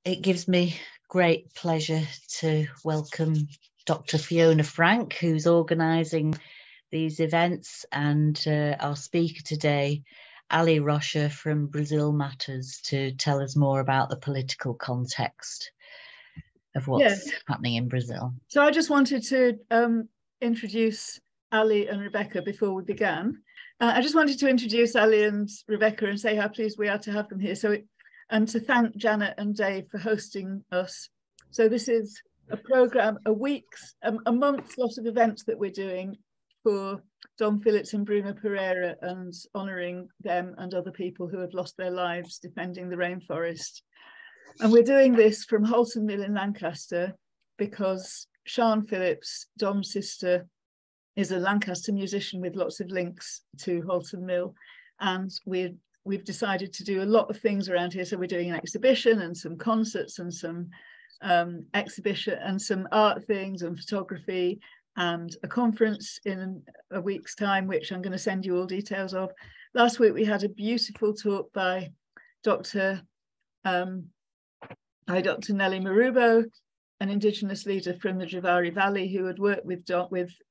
It gives me great pleasure to welcome Dr. Fiona Frank, who's organising these events, and our speaker today, Ali Rocha from Brazil Matters, to tell us more about the political context of what's happening in Brazil. So I just wanted to introduce Ali and Rebecca before we began. I just wanted to introduce Ali and Rebecca and say how pleased we are to have them here. And to thank Janet and Dave for hosting us. So this is a programme, a month's lot of events that we're doing for Dom Phillips and Bruno Pereira, and honouring them and other people who have lost their lives defending the rainforest. And we're doing this from Holton Mill in Lancaster because Sian Phillips, Dom's sister, is a Lancaster musician with lots of links to Holton Mill. And we've decided to do a lot of things around here. So we're doing an exhibition and some concerts and some exhibition and some art things and photography, and a conference in a week's time, which I'm going to send you all details of. Last week, we had a beautiful talk by Dr. Nelly Marubo, an Indigenous leader from the Javari Valley who had worked with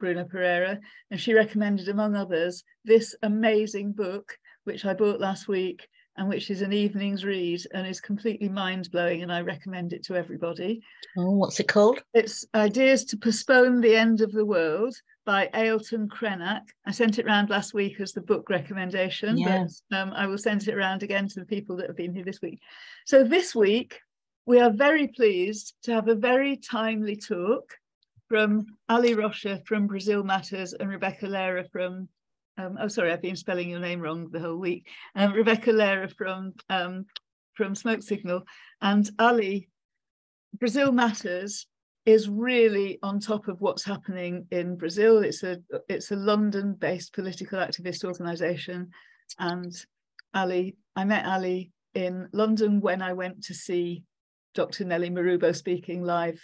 Bruno Pereira. And she recommended, among others, this amazing book, which I bought last week, and which is an evening's read and is completely mind-blowing, and I recommend it to everybody. Oh, what's it called? It's Ideas to Postpone the End of the World by Ailton Krenak. I sent it around last week as the book recommendation, but I will send it around again to the people that have been here this week. So this week, we are very pleased to have a very timely talk from Ali Rocha from Brazil Matters and Rebecca Lera from oh, sorry, I've been spelling your name wrong the whole week. Rebecca Lera from Smoke Signal. And Ali, Brazil Matters is really on top of what's happening in Brazil. It's a London-based political activist organisation. And I met Ali in London when I went to see Dr. Nelly Marubo speaking live.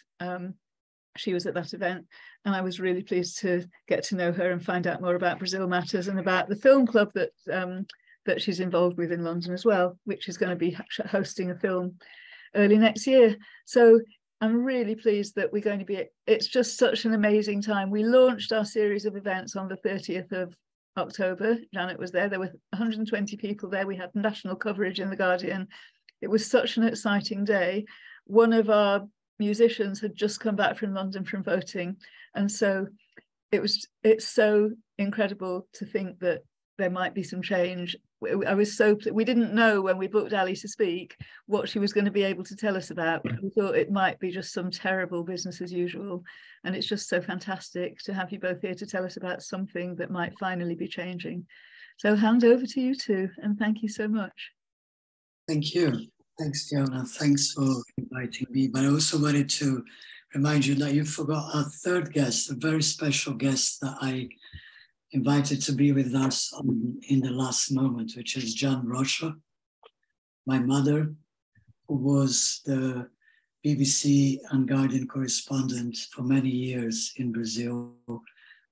She was at that event, and I was really pleased to get to know her and find out more about Brazil Matters and about the film club that she's involved with in London as well, which is going to be hosting a film early next year. So I'm really pleased that we're going to be, it's just such an amazing time. We launched our series of events on the 30th of October. Janet was there. There were 120 people there. We had national coverage in The Guardian. It was such an exciting day. One of our musicians had just come back from London from voting, and so it's so incredible to think that there might be some change. We didn't know when we booked Ali to speak what she was going to be able to tell us about. We thought it might be just some terrible business as usual, and it's just so fantastic to have you both here to tell us about something that might finally be changing. So hand over to you two, and thank you so much. Thank you. Thanks, Fiona. Thanks for inviting me. But I also wanted to remind you that you forgot our third guest, a very special guest that I invited to be with us in the last moment, which is Jan Rocha, my mother, who was the BBC and Guardian correspondent for many years in Brazil,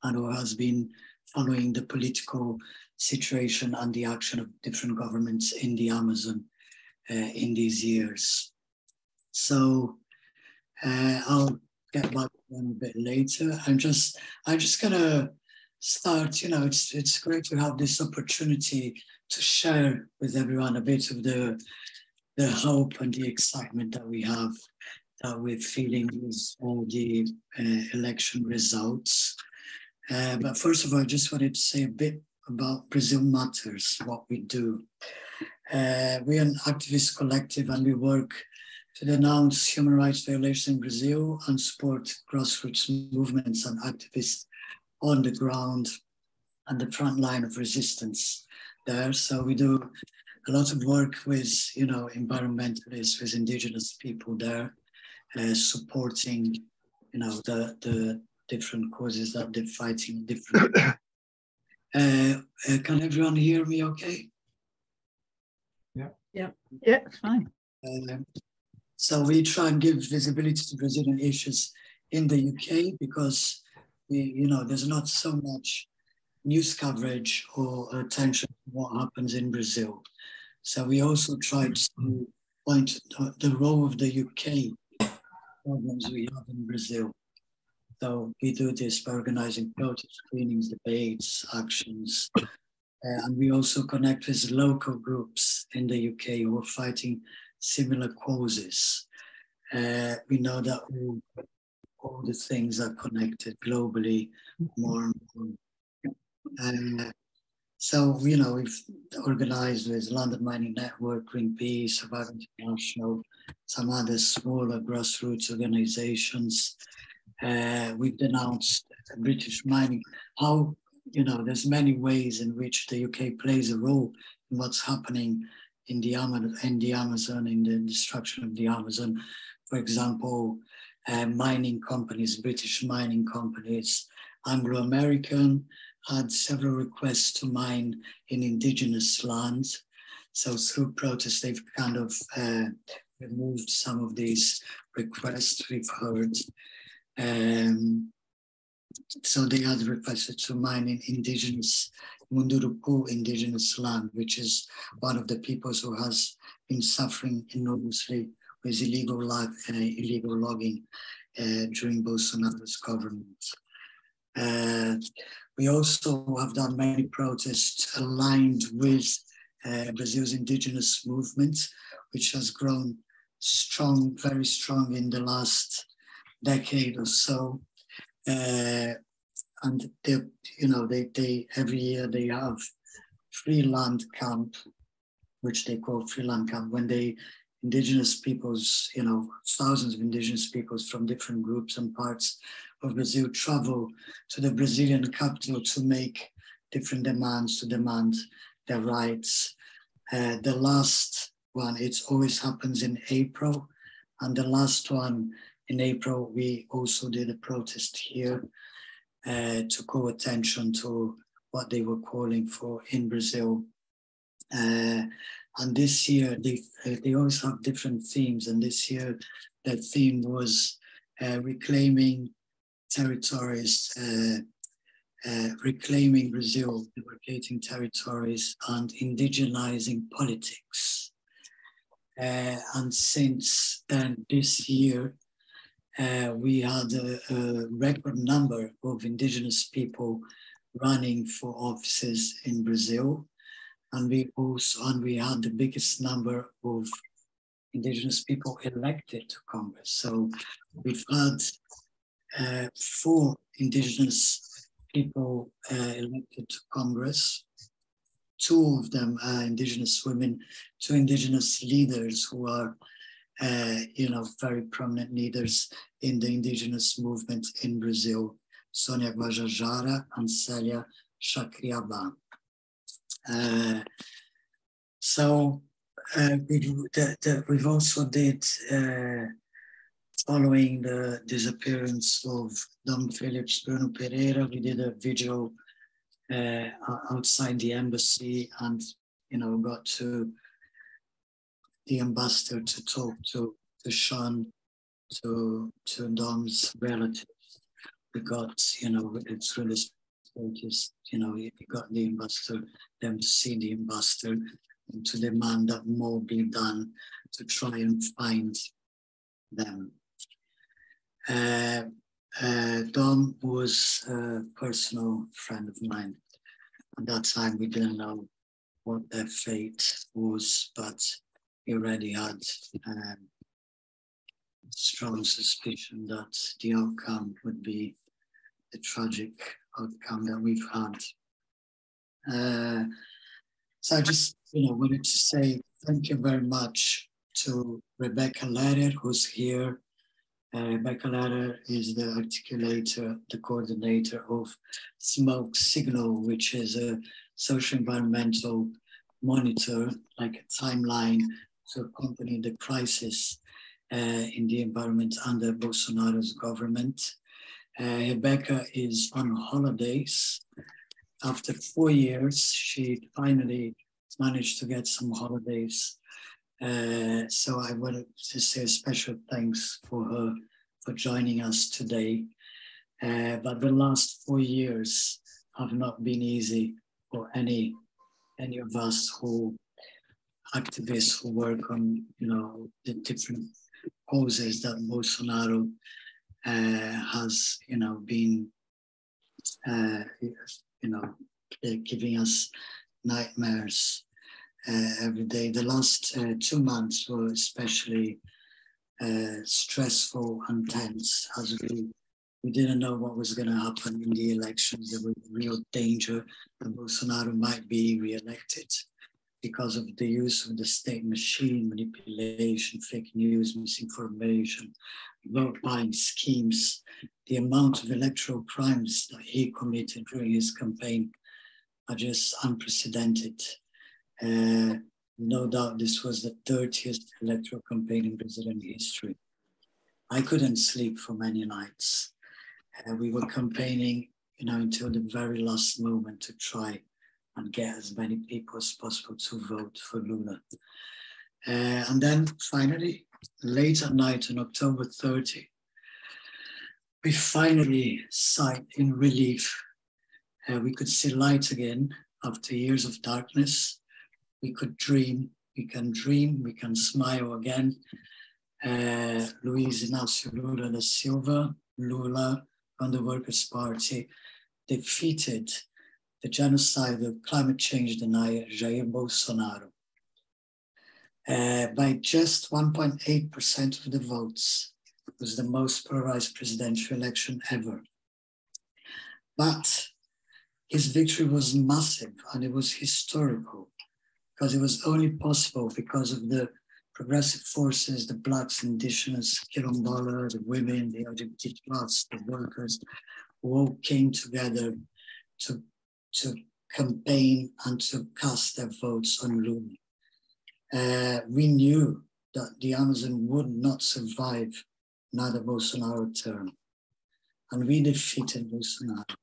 and who has been following the political situation and the action of different governments in the Amazon in these years. So I'll get back to them a bit later. I'm just gonna start, it's great to have this opportunity to share with everyone a bit of the hope and the excitement that we have, that we're feeling with all the election results. But first of all, I just wanted to say a bit about Brazil Matters, what we do. We're an activist collective, and we work to denounce human rights violations in Brazil and support grassroots movements and activists on the ground and the front line of resistance there. So we do a lot of work with, environmentalists, with indigenous people there, supporting, the different causes that they're fighting. Different. Can everyone hear me okay? Yeah, it's fine. So we try and give visibility to Brazilian issues in the UK because there's not so much news coverage or attention to what happens in Brazil. So we also try to point the role of the UK programs we have in Brazil. So we do this by organizing protest screenings, debates, actions, and we also connect with local groups in the UK who are fighting similar causes. We know that all the things are connected globally more and more. So, you know, we've organized with London Mining Network, Greenpeace, Survival International, some other smaller grassroots organizations. We've denounced British mining. How, you know, there's many ways in which the UK plays a role in what's happening in the Amazon, in the destruction of the Amazon. For example, mining companies, British mining companies, Anglo-American, had several requests to mine in indigenous lands. So through protests, they've kind of removed some of these requests we've heard. So they had requested to mine in indigenous, Munduruku indigenous land, which is one of the peoples who has been suffering enormously with illegal logging during Bolsonaro's government. We also have done many protests aligned with Brazil's indigenous movement, which has grown strong, very strong in the last decade or so. And they, you know, they every year they have free land camp, which they call free land camp, when they indigenous peoples, you know, thousands of indigenous peoples from different groups and parts of Brazil travel to the Brazilian capital to make different demands, to demand their rights. The last one, it always happens in April, and the last one in April, we also did a protest here to call attention to what they were calling for in Brazil. And this year, they always have different themes. And this year, the theme was reclaiming territories, reclaiming Brazil, demarcating territories, and indigenizing politics. And since then, this year, we had a record number of indigenous people running for offices in Brazil. And we had the biggest number of indigenous people elected to Congress. So we've had 4 indigenous people elected to Congress. 2 of them are indigenous women, 2 indigenous leaders who are, you know, very prominent leaders in the indigenous movement in Brazil, Sonia Guajajara and Célia Chacriabá. So we've also did, following the disappearance of Dom Felix Bruno Pereira, we did a vigil outside the embassy, and, you know, got to the ambassador to talk to Sean, to Dom's relatives. We got, you know, it's really just, you know, we got the ambassador, them to see the ambassador and to demand that more be done to try and find them. Dom was a personal friend of mine. At that time, we didn't know what their fate was, but we already had strong suspicion that the outcome would be the tragic outcome that we've had. So I just, you know, wanted to say thank you very much to Rebecca Leder, who's here. Rebecca Leder is the articulator, the coordinator of Smoke Signal, which is a social environmental monitor, like a timeline to accompany the crisis in the environment under Bolsonaro's government. Rebecca is on holidays. After 4 years, she finally managed to get some holidays. So I wanted to say a special thanks for her for joining us today. But the last 4 years have not been easy for any of us who activists who work on, the different causes that Bolsonaro has, been, giving us nightmares every day. The last 2 months were especially stressful and tense, as we didn't know what was going to happen in the elections. There was real danger that Bolsonaro might be re-elected because of the use of the state machine, manipulation, fake news, misinformation, vote buying schemes. The amount of electoral crimes that he committed during his campaign are just unprecedented. No doubt this was the dirtiest electoral campaign in Brazilian history. I couldn't sleep for many nights. We were campaigning, until the very last moment to try and get as many people as possible to vote for Lula. And then finally, late at night on October 30, we finally sighed in relief. We could see light again after years of darkness. We could dream, we can smile again. Luiz Inácio Lula da Silva, Lula, from the Workers' Party, defeated the genocidal climate change denier Jair Bolsonaro by just 1.8% of the votes. It was the most polarized presidential election ever. But his victory was massive and it was historical, because it was only possible because of the progressive forces, the blacks, indigenous, quilombola, the women, the LGBT plus, the workers, who all came together to campaign and to cast their votes on Lula. We knew that the Amazon would not survive another Bolsonaro term. And we defeated Bolsonaro.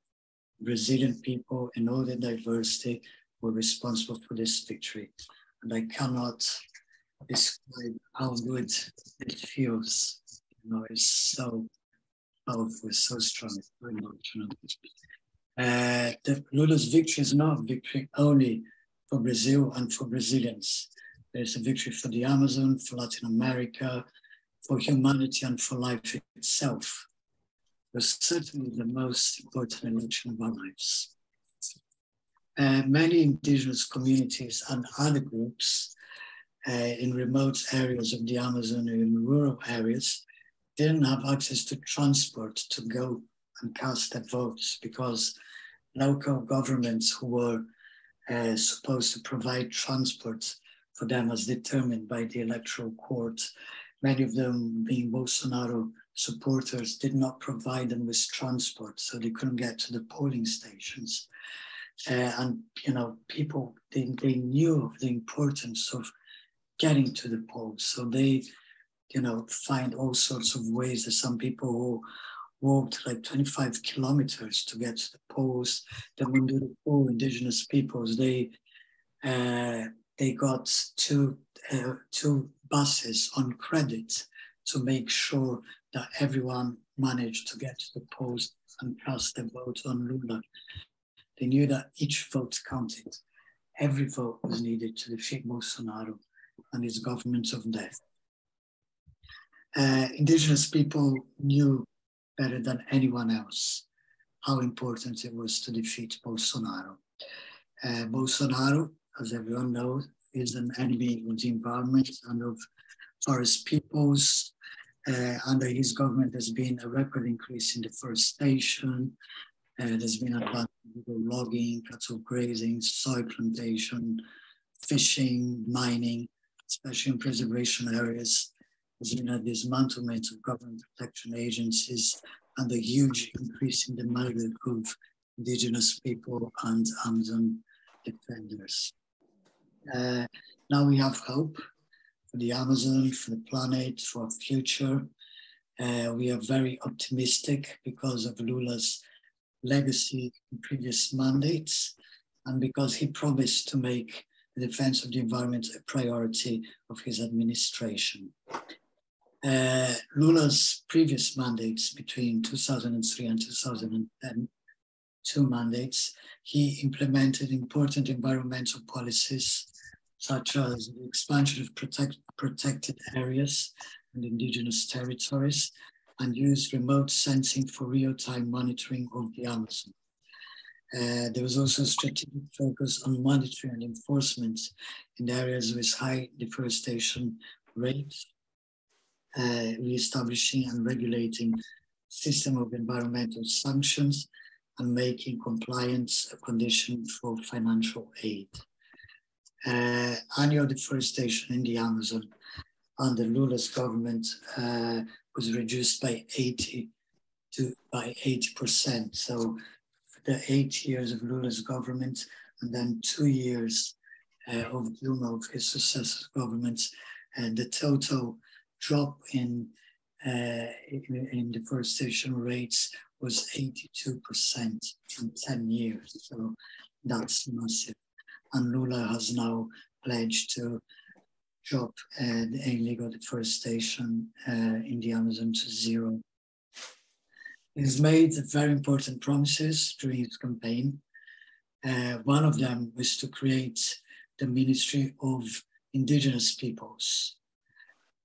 Brazilian people in all their diversity were responsible for this victory. And I cannot describe how good it feels. It's so powerful, so strong, it's very emotional. Lula's victory is not a victory only for Brazil and for Brazilians. There's a victory for the Amazon, for Latin America, for humanity and for life itself. It was certainly the most important election of our lives. Many indigenous communities and other groups in remote areas of the Amazon and in rural areas didn't have access to transport to go and cast their votes, because local governments who were supposed to provide transport for them as determined by the electoral court, many of them being Bolsonaro supporters, did not provide them with transport, so they couldn't get to the polling stations. And people, they knew of the importance of getting to the polls, so they find all sorts of ways. That some people who walked like 25 kilometers to get to the polls. Then when the poor indigenous peoples, they got two buses on credit to make sure that everyone managed to get to the polls and cast their vote on Lula. They knew that each vote counted. Every vote was needed to defeat Bolsonaro and his government of death. Indigenous people knew better than anyone else how important it was to defeat Bolsonaro. Bolsonaro, as everyone knows, is an enemy of the environment and of forest peoples. Under his government, there's been a record increase in deforestation. There's been advanced logging, cattle grazing, soy plantation, fishing, mining, especially in preservation areas. There's been a dismantlement of government protection agencies and a huge increase in the murder of indigenous people and Amazon defenders. Now we have hope for the Amazon, for the planet, for our future. We are very optimistic because of Lula's legacy in previous mandates, and because he promised to make the defense of the environment a priority of his administration. Lula's previous mandates between 2003 and 2010, 2 mandates, he implemented important environmental policies such as the expansion of protected areas and indigenous territories, and used remote sensing for real-time monitoring of the Amazon. There was also a strategic focus on monitoring and enforcement in areas with high deforestation rates, re-establishing and regulating system of environmental sanctions and making compliance a condition for financial aid. Annual deforestation in the Amazon under Lula's government was reduced by 80%. So the 8 years of Lula's government and then 2 years of Dilma, of his successor governments, the total drop in deforestation rates was 82% in 10 years. So that's massive. And Lula has now pledged to drop the illegal deforestation in the Amazon to zero. He's made very important promises during his campaign. One of them was to create the Ministry of Indigenous Peoples.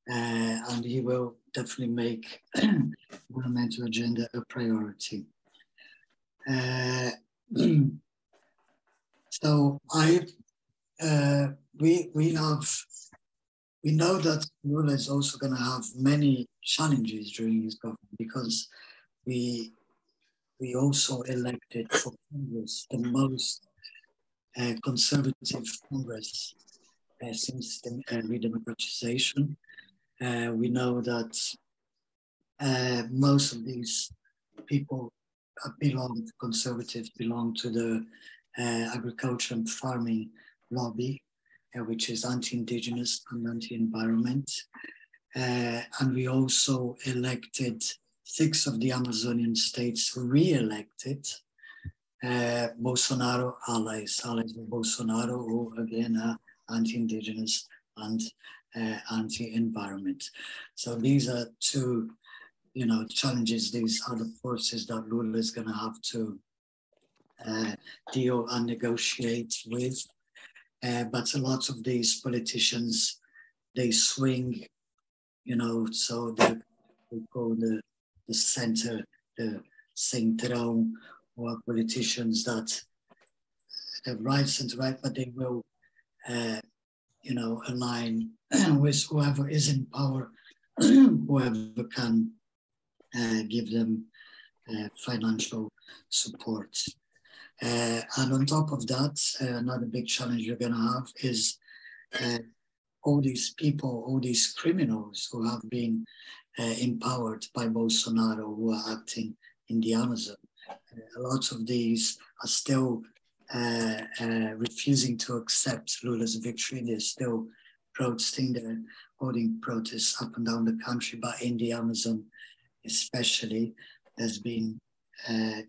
And he will definitely make environmental agenda a priority. So we know that Lula is also going to have many challenges during his government, because we also elected for Congress the most conservative Congress since the redemocratization. We know that most of these people conservatives belong to the agriculture and farming lobby, which is anti-indigenous and anti-environment. And we also elected 6 of the Amazonian states re-elected Bolsonaro allies of Bolsonaro, who again are anti-indigenous and anti-environment. So these are 2, challenges. These are the forces that Lula is going to have to deal and negotiate with. But a lot of these politicians, they swing, so we call the center, the centrão, or politicians that have right, center right, but they will, align with whoever is in power, whoever can give them financial support. And on top of that, another big challenge you're going to have is all these people, all these criminals who have been empowered by Bolsonaro, who are acting in the Amazon. A lot of these are still refusing to accept Lula's victory. They're still protesting. They're holding protests up and down the country, but in the Amazon especially, there's been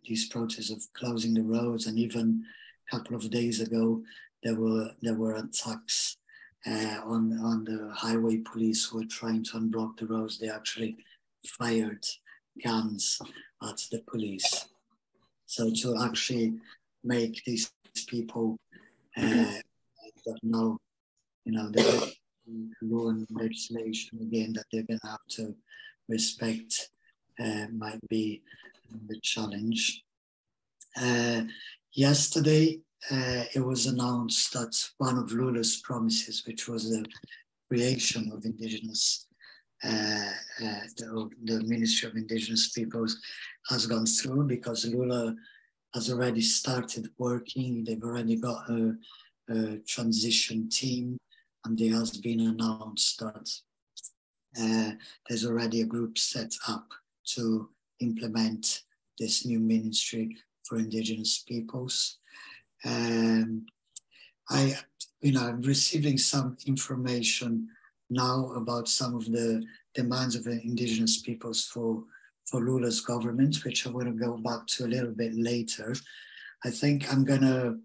these protests of closing the roads, and even a couple of days ago there were attacks on the highway police who were trying to unblock the roads. They actually fired guns at the police. So to actually make these people that know, the law and legislation again that they're going to have to respect might be the challenge. Yesterday, it was announced that one of Lula's promises, which was the creation of indigenous, the Ministry of Indigenous Peoples, has gone through, because Lula has already started working. They've already got a transition team, and there has been announced that there's already a group set up to implement this new Ministry for Indigenous Peoples. I'm receiving some information now about some of the demands of the indigenous peoples for Lula's government, which I want to go back to a little bit later. I think I'm going to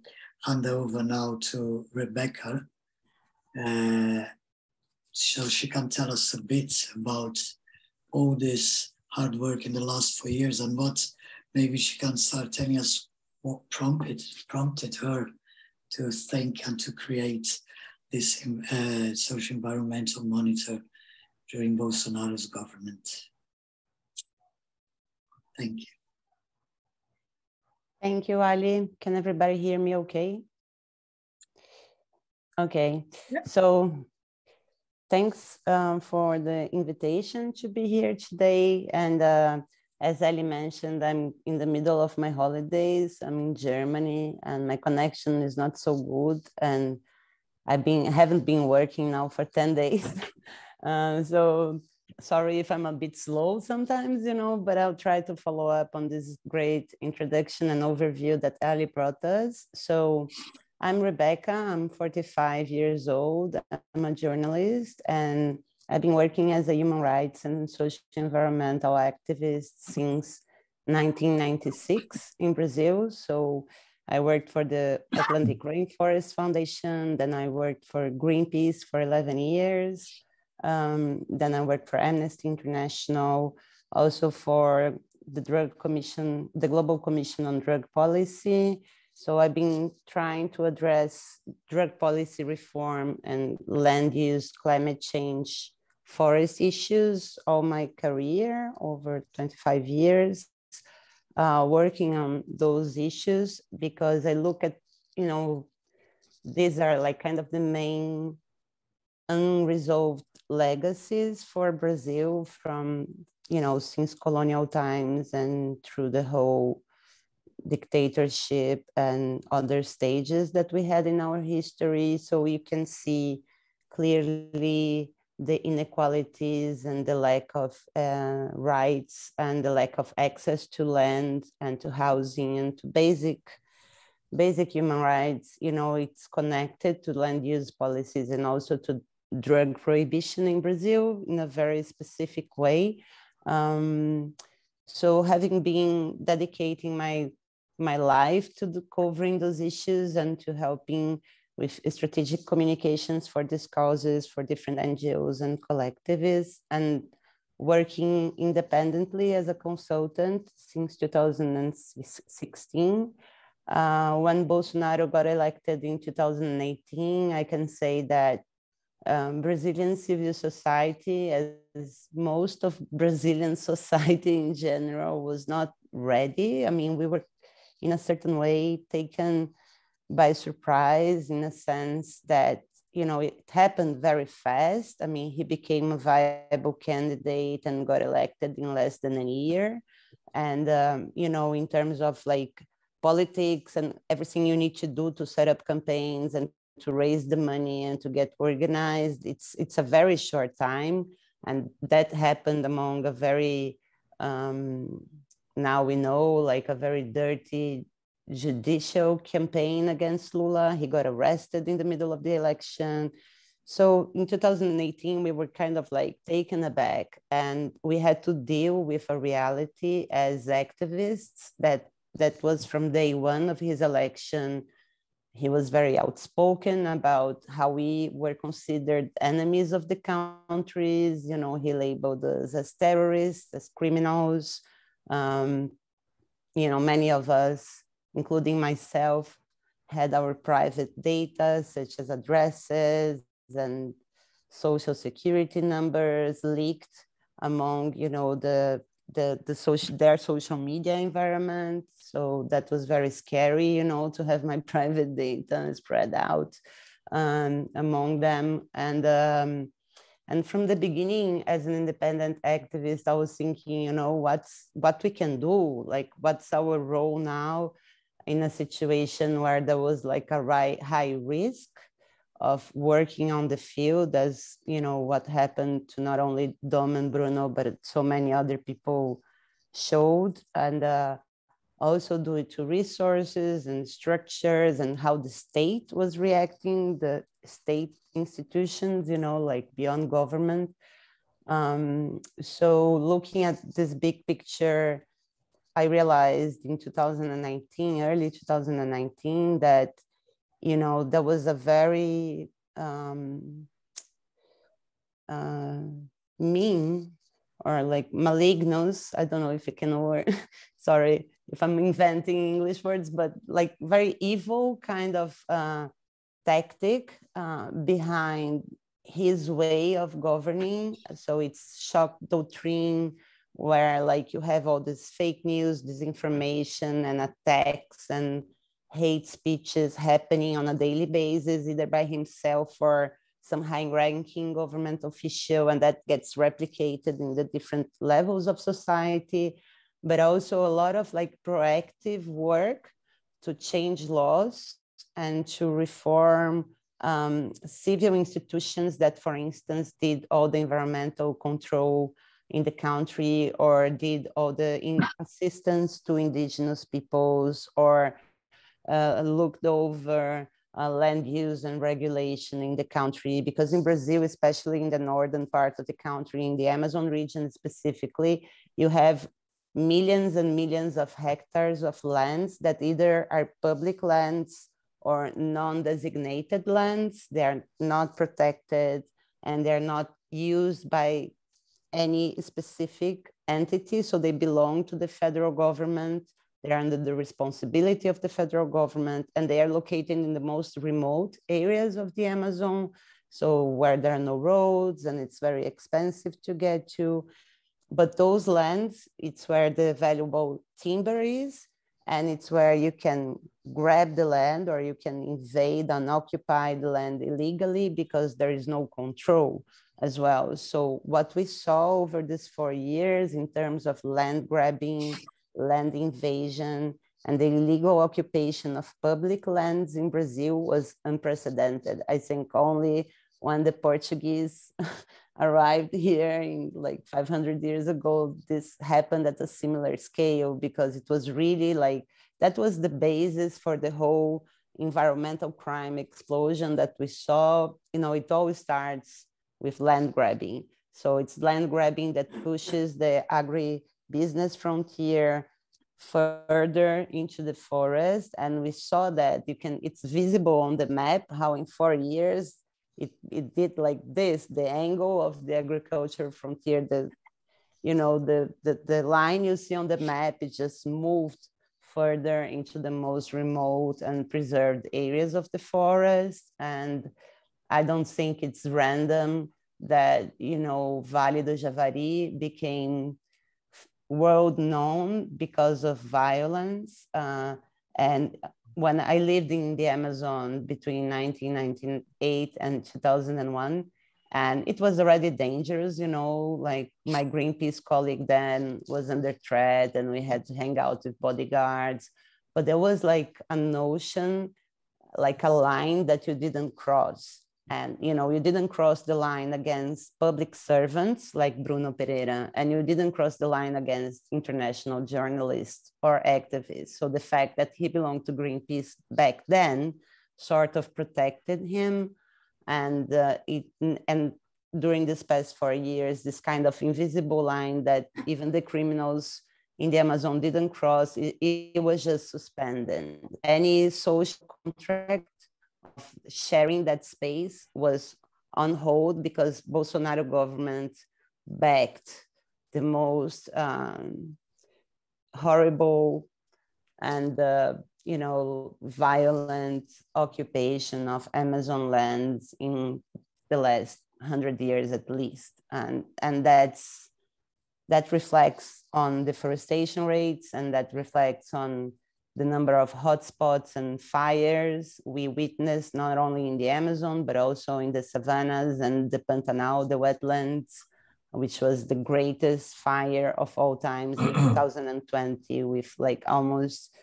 hand over now to Rebecca, so she can tell us a bit about all this hard work in the last 4 years, and what maybe she can start telling us what prompted her to think and to create this social environmental monitor during Bolsonaro's government. Thank you. Thank you, Ali. Can everybody hear me okay? Okay, yep. So thanks for the invitation to be here today. And as Ali mentioned, I'm in the middle of my holidays. I'm in Germany and my connection is not so good. And I haven't been working now for 10 days. So sorry if I'm a bit slow sometimes, but I'll try to follow up on this great introduction and overview that Ali brought us. So I'm Rebecca, I'm 45 years old. I'm a journalist and I've been working as a human rights and social environmental activist since 1996 in Brazil. So I worked for the Atlantic Rainforest Foundation, then I worked for Greenpeace for 11 years. Then I worked for Amnesty International, also for the Global Commission on Drug Policy. So I've been trying to address drug policy reform and land use, climate change, forest issues all my career, over 25 years, working on those issues because I look at, these are like kind of the main unresolved legacies for Brazil from, since colonial times and through the whole dictatorship and other stages that we had in our history. So you can see clearly the inequalities and the lack of rights and the lack of access to land and to housing and to basic human rights. It's connected to land use policies and also to drug prohibition in Brazil in a very specific way. So having been dedicating my life to covering those issues and to helping with strategic communications for these causes for different NGOs and collectivists, and working independently as a consultant since 2016. When Bolsonaro got elected in 2018, I can say that Brazilian civil society, as most of Brazilian society in general, was not ready. I mean, we were in a certain way taken by surprise in a sense that, it happened very fast. I mean, he became a viable candidate and got elected in less than a year. And, in terms of like politics and everything you need to do to set up campaigns and to raise the money and to get organized, it's a very short time. And that happened among a very, now we know, like a very dirty judicial campaign against Lula. He got arrested in the middle of the election. So in 2018, we were kind of like taken aback and we had to deal with a reality as activists that was from day one of his election. He was very outspoken about how we were considered enemies of the countries. He labeled us as terrorists, as criminals. Many of us, including myself, had our private data, such as addresses and social security numbers, leaked among, their social media environment. So that was very scary, to have my private data spread out among them. And from the beginning, as an independent activist, I was thinking, what we can do, like what's our role now in a situation where there was like a high risk of working on the field, as what happened to not only Dom and Bruno, but so many other people showed, and also due to resources and structures and how the state was reacting, the state institutions, like beyond government. So looking at this big picture, I realized in 2019, early 2019, that there was a very mean or like malignous, I don't know if it can work, sorry if I'm inventing English words, but like very evil kind of tactic behind his way of governing. So it's shock doctrine, where like you have all this fake news, disinformation, and attacks and hate speeches happening on a daily basis, either by himself or some high-ranking government official, and that gets replicated in the different levels of society, but also a lot of like proactive work to change laws and to reform civil institutions that, for instance, did all the environmental control in the country, or did all the assistance to indigenous peoples, or looked over land use and regulation in the country. Because in Brazil, especially in the northern part of the country, in the Amazon region specifically, you have millions and millions of hectares of lands that either are public lands or non-designated lands. They are not protected, and they're not used by any specific entity. So they belong to the federal government. They're under the responsibility of the federal government, and they are located in the most remote areas of the Amazon. So where there are no roads and it's very expensive to get to. But those lands, it's where the valuable timber is, and it's where you can grab the land, or you can invade and occupy the land illegally, because there is no control as well. So what we saw over these 4 years in terms of land grabbing, land invasion, and the illegal occupation of public lands in Brazil was unprecedented. I think only when the Portuguese arrived here in like 500 years ago, this happened at a similar scale, because it was really like, that was the basis for the whole environmental crime explosion that we saw. You know, it always starts with land grabbing. So it's land grabbing that pushes the agribusiness frontier further into the forest. And we saw that it's visible on the map how in 4 years, it did like this, the angle of the agriculture frontier, the line you see on the map, it just moved further into the most remote and preserved areas of the forest. And I don't think it's random that, Vale do Javari became world known because of violence. And when I lived in the Amazon between 1998 and 2001, and it was already dangerous, like my Greenpeace colleague then was under threat, and we had to hang out with bodyguards. But there was like a notion, like a line that you didn't cross. And, you didn't cross the line against public servants like Bruno Pereira, and you didn't cross the line against international journalists or activists. So the fact that he belonged to Greenpeace back then sort of protected him. And during this past 4 years, this kind of invisible line that even the criminals in the Amazon didn't cross, it was just suspended. Any social contract of sharing that space was on hold, because Bolsonaro government backed the most horrible and violent occupation of Amazon lands in the last 100 years at least. And that reflects on deforestation rates, and that reflects on the number of hotspots and fires we witnessed not only in the Amazon, but also in the savannas and the Pantanal, the wetlands, which was the greatest fire of all times in 2020, with like almost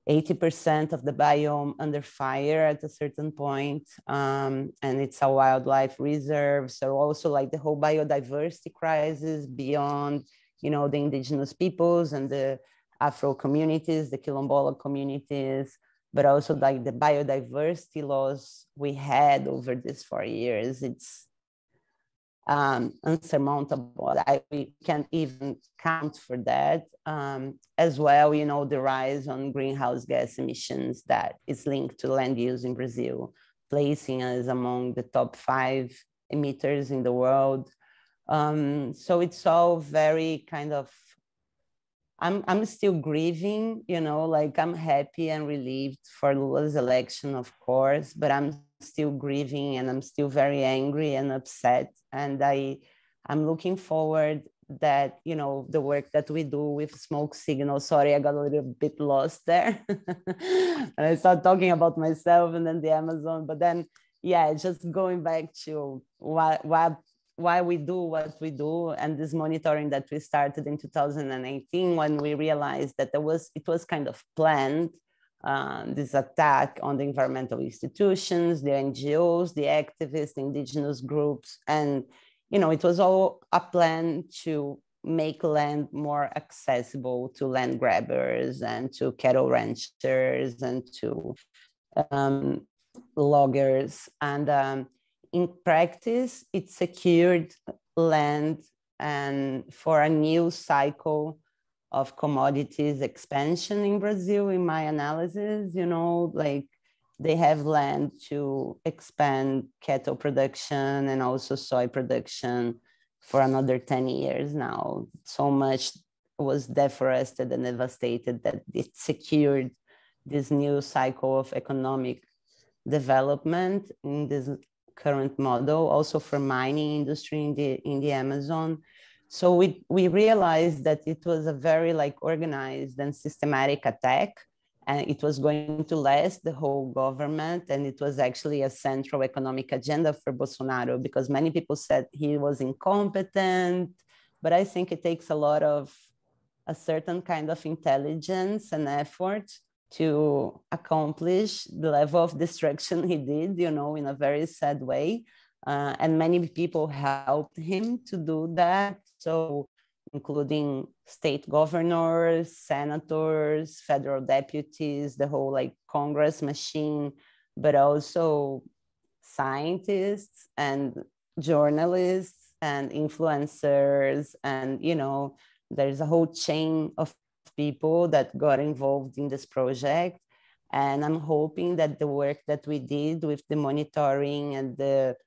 80% of the biome under fire at a certain point. And it's a wildlife reserve. So also like the whole biodiversity crisis beyond, the indigenous peoples and the Afro communities, the Quilombola communities, but also like the biodiversity loss we had over these 4 years. It's unsurmountable. We can't even count for that. As well, the rise on greenhouse gas emissions that is linked to land use in Brazil, placing us among the top 5 emitters in the world. So it's all very kind of I'm still grieving, you know, like I'm happy and relieved for Lula's election, of course, but I'm still grieving and I'm still very angry and upset. And I'm looking forward that, you know, the work that we do with smoke signals. Sorry, I got a little bit lost there. And I started talking about myself and then the Amazon, but then, yeah, just going back to why we do what we do, and this monitoring that we started in 2018 when we realized that it was kind of planned, this attack on the environmental institutions, the NGOs, the activists, the indigenous groups. And, you know, it was all a plan to make land more accessible to land grabbers and to cattle ranchers and to loggers. And in practice, it secured land and for a new cycle of commodities expansion in Brazil. In my analysis, you know, like they have land to expand cattle production and also soy production for another 10 years now. So much was deforested and devastated that it secured this new cycle of economic development in this current model, also for mining industry in the Amazon. So we realized that it was a very like organized and systematic attack, and it was going to last the whole government. And it was actually a central economic agenda for Bolsonaro, because many people said he was incompetent, but I think it takes a lot of a certain kind of intelligence and effort to accomplish the level of destruction he did, you know, in a very sad way. And many people helped him to do that. So including state governors, senators, federal deputies, the whole like Congress machine, but also scientists and journalists and influencers. And, you know, there's a whole chain of people that got involved in this project. And I'm hoping that the work that we did with the monitoring and the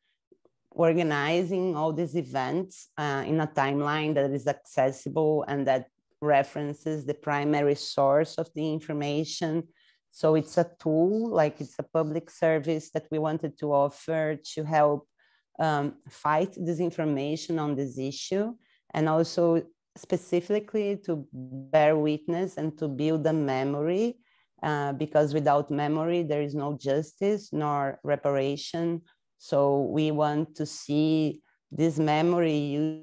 organizing all these events in a timeline that is accessible and that references the primary source of the information. So it's a tool, like it's a public service that we wanted to offer to help fight disinformation on this issue, and also specifically to bear witness and to build a memory, because without memory, there is no justice nor reparation. So we want to see this memory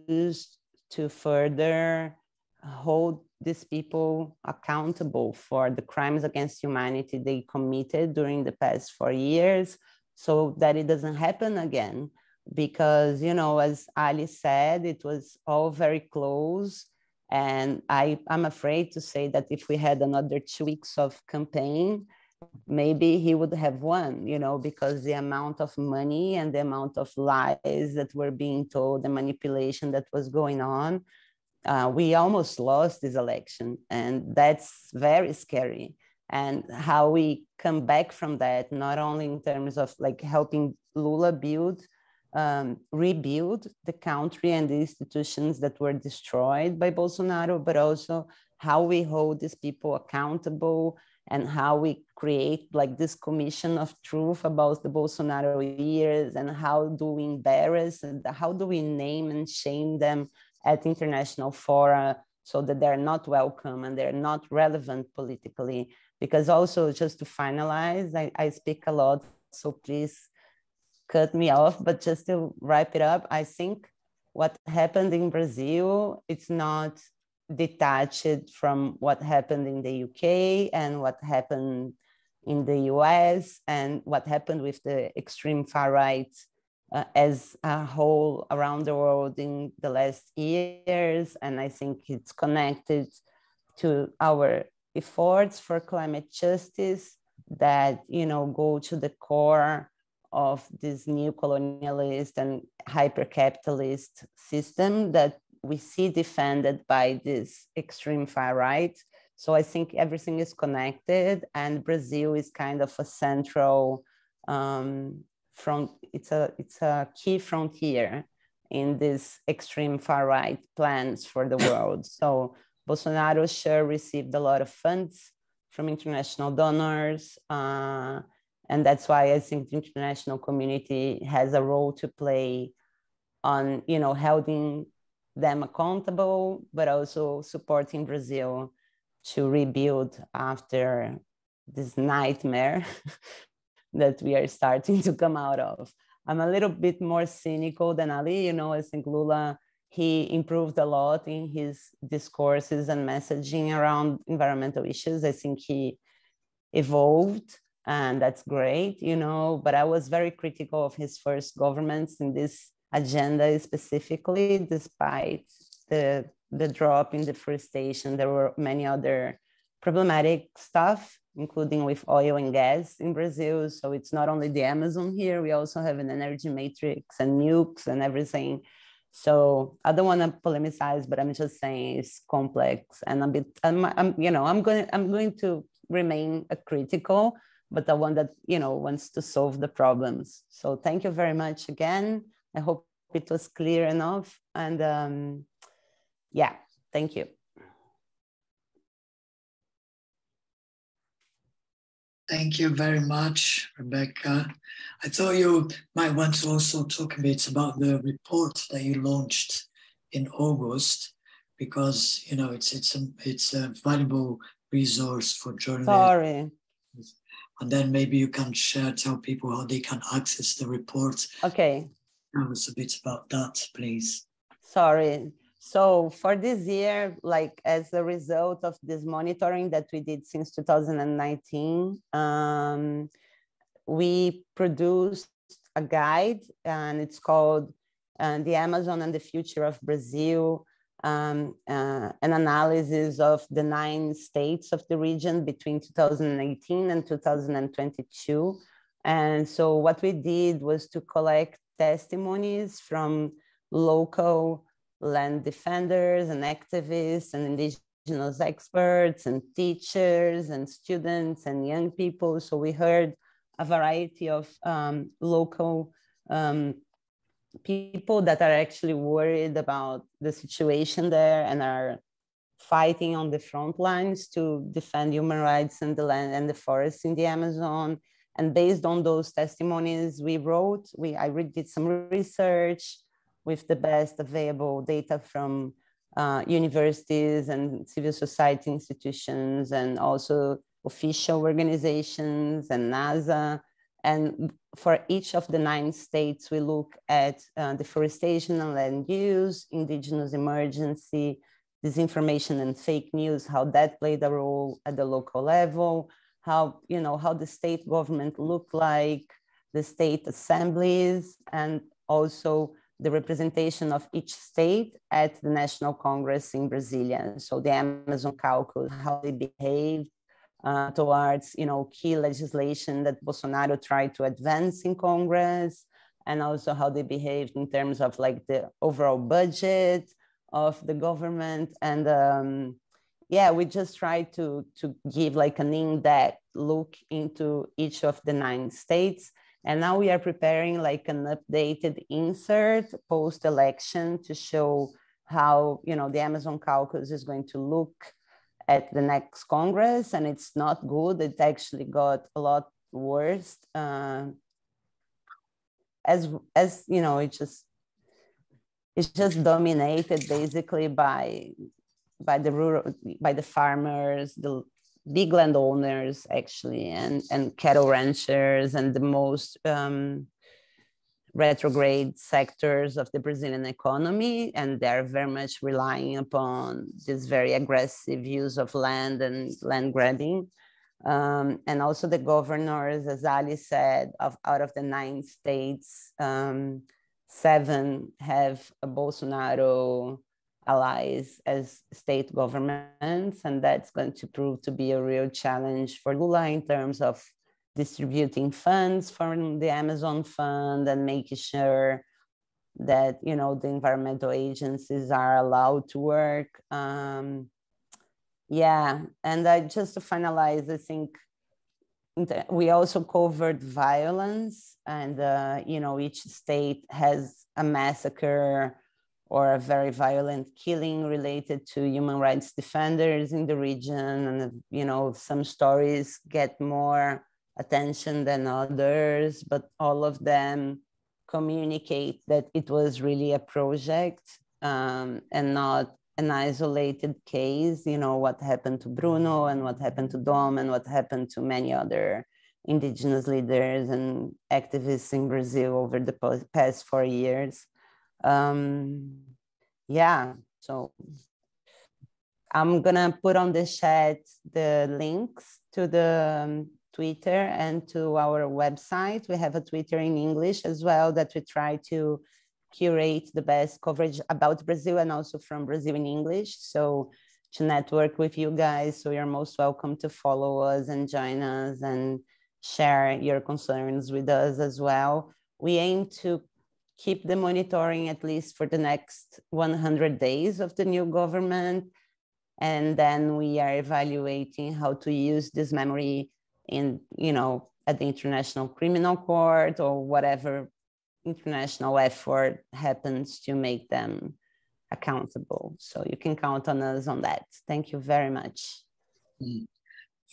used to further hold these people accountable for the crimes against humanity they committed during the past 4 years, so that it doesn't happen again. Because, you know, as Ali said, it was all very close. And I'm afraid to say that if we had another 2 weeks of campaign, maybe he would have won, you know, because the amount of money and the amount of lies that were being told, the manipulation that was going on, we almost lost this election. And that's very scary. And how we come back from that, not only in terms of like helping Lula rebuild the country and the institutions that were destroyed by Bolsonaro, but also how we hold these people accountable and how we create like this commission of truth about the Bolsonaro years, and how do we embarrass and how do we name and shame them at international fora so that they're not welcome and they're not relevant politically. Because also, just to finalize, I speak a lot, so please cut me off, but just to wrap it up, I think what happened in Brazil, it's not detached from what happened in the UK and what happened in the US and what happened with the extreme far right as a whole around the world in the last years. And I think it's connected to our efforts for climate justice that, you know, go to the core of this new colonialist and hyper-capitalist system that we see defended by this extreme far right. So I think everything is connected, and Brazil is kind of a central it's a key frontier in this extreme far right plans for the world. So Bolsonaro sure received a lot of funds from international donors. And that's why I think the international community has a role to play on, holding them accountable, but also supporting Brazil to rebuild after this nightmare that we are starting to come out of. I'm a little bit more cynical than Ali. I think Lula, he improved a lot in his discourses and messaging around environmental issues. I think he evolved, and that's great, but I was very critical of his first governments in this agenda specifically, despite the drop in deforestation. There were many other problematic stuff, including with oil and gas in Brazil. So it's not only the Amazon here, we also have an energy matrix and nukes and everything. So I don't want to polemize, but I'm just saying it's complex, and I'm going to remain a critical, but the one that wants to solve the problems. So thank you very much again. I hope it was clear enough, and yeah, thank you. Thank you very much, Rebecca. I thought you might want to also talk a bit about the report that you launched in August, because it's a valuable resource for journalists. Sorry. And then maybe you can tell people how they can access the report. Okay. Tell us a bit about that, please. Sorry. So for this year, like as a result of this monitoring that we did since 2019, we produced a guide, and it's called The Amazon and the Future of Brazil, an analysis of the 9 states of the region between 2018 and 2022. And so what we did was to collect testimonies from local land defenders and activists and indigenous experts and teachers and students and young people. So we heard a variety of local people that are actually worried about the situation there and are fighting on the front lines to defend human rights and the land and the forests in the Amazon. And based on those testimonies I did some research with the best available data from universities and civil society institutions, and also official organizations and NASA. And for each of the 9 states, we look at deforestation and land use, indigenous emergency, disinformation and fake news, how that played a role at the local level, how the state government looked like, the state assemblies, and also the representation of each state at the National Congress in Brasilia. So the Amazon Caucus, how they behaved towards key legislation that Bolsonaro tried to advance in Congress, and also how they behaved in terms of like the overall budget of the government. And we just tried to give like an in-depth look into each of the 9 states. And now we are preparing like an updated insert post-election to show how, the Amazon Caucus is going to look at the next Congress. And it's not good. It actually got a lot worse. It's just dominated basically by the farmers, the big landowners actually, and cattle ranchers, and the most retrograde sectors of the Brazilian economy. And they're very much relying upon this very aggressive use of land and land grabbing. And also the governors, as Ali said, out of the 9 states, 7 have a Bolsonaro allies as state governments, and that's going to prove to be a real challenge for Lula in terms of distributing funds from the Amazon Fund and making sure that the environmental agencies are allowed to work. And just to finalize, I think we also covered violence, and each state has a massacre or a very violent killing related to human rights defenders in the region. And, you know, some stories get more attention than others, but all of them communicate that it was really a project and not an isolated case. You know, what happened to Bruno and what happened to Dom and what happened to many other indigenous leaders and activists in Brazil over the past 4 years. Yeah, so I'm gonna put on the chat the links to the Twitter and to our website. We have a Twitter in English as well that we try to curate the best coverage about Brazil and also from Brazil in English. So to network with you guys, so you're most welcome to follow us and join us and share your concerns with us as well. We aim to keep the monitoring at least for the next 100 days of the new government. And then we are evaluating how to use this memory in, you know, at the International Criminal Court or whatever international effort happens to make them accountable. So you can count on us on that. Thank you very much.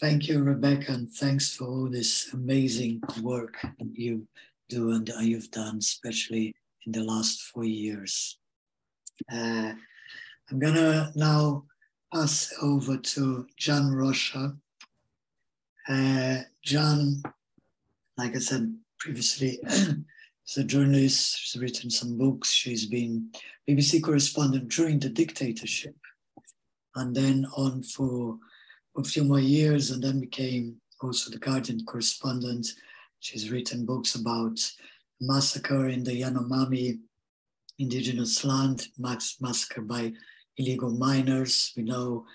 Thank you, Rebecca, and thanks for all this amazing work that you do and you've done, especially in the last 4 years. I'm gonna now pass over to Jan Rocha. Jan, like I said previously, is a journalist. She's written some books. She's been BBC correspondent during the dictatorship, and then on for a few more years, and then became also the Guardian correspondent. She's written books about massacre in the Yanomami indigenous land, massacre by illegal miners. We know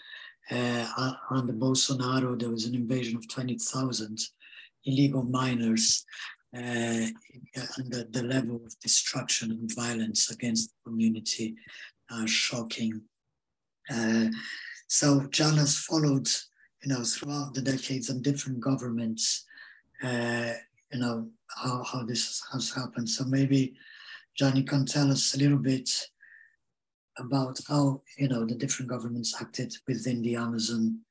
under Bolsonaro, there was an invasion of 20,000 illegal miners, and the level of destruction and violence against the community are shocking. So Jan has followed, you know, throughout the decades and different governments, you know, how this has happened. So maybe, Jan, you can tell us a little bit about how, you know, the different governments acted within the Amazon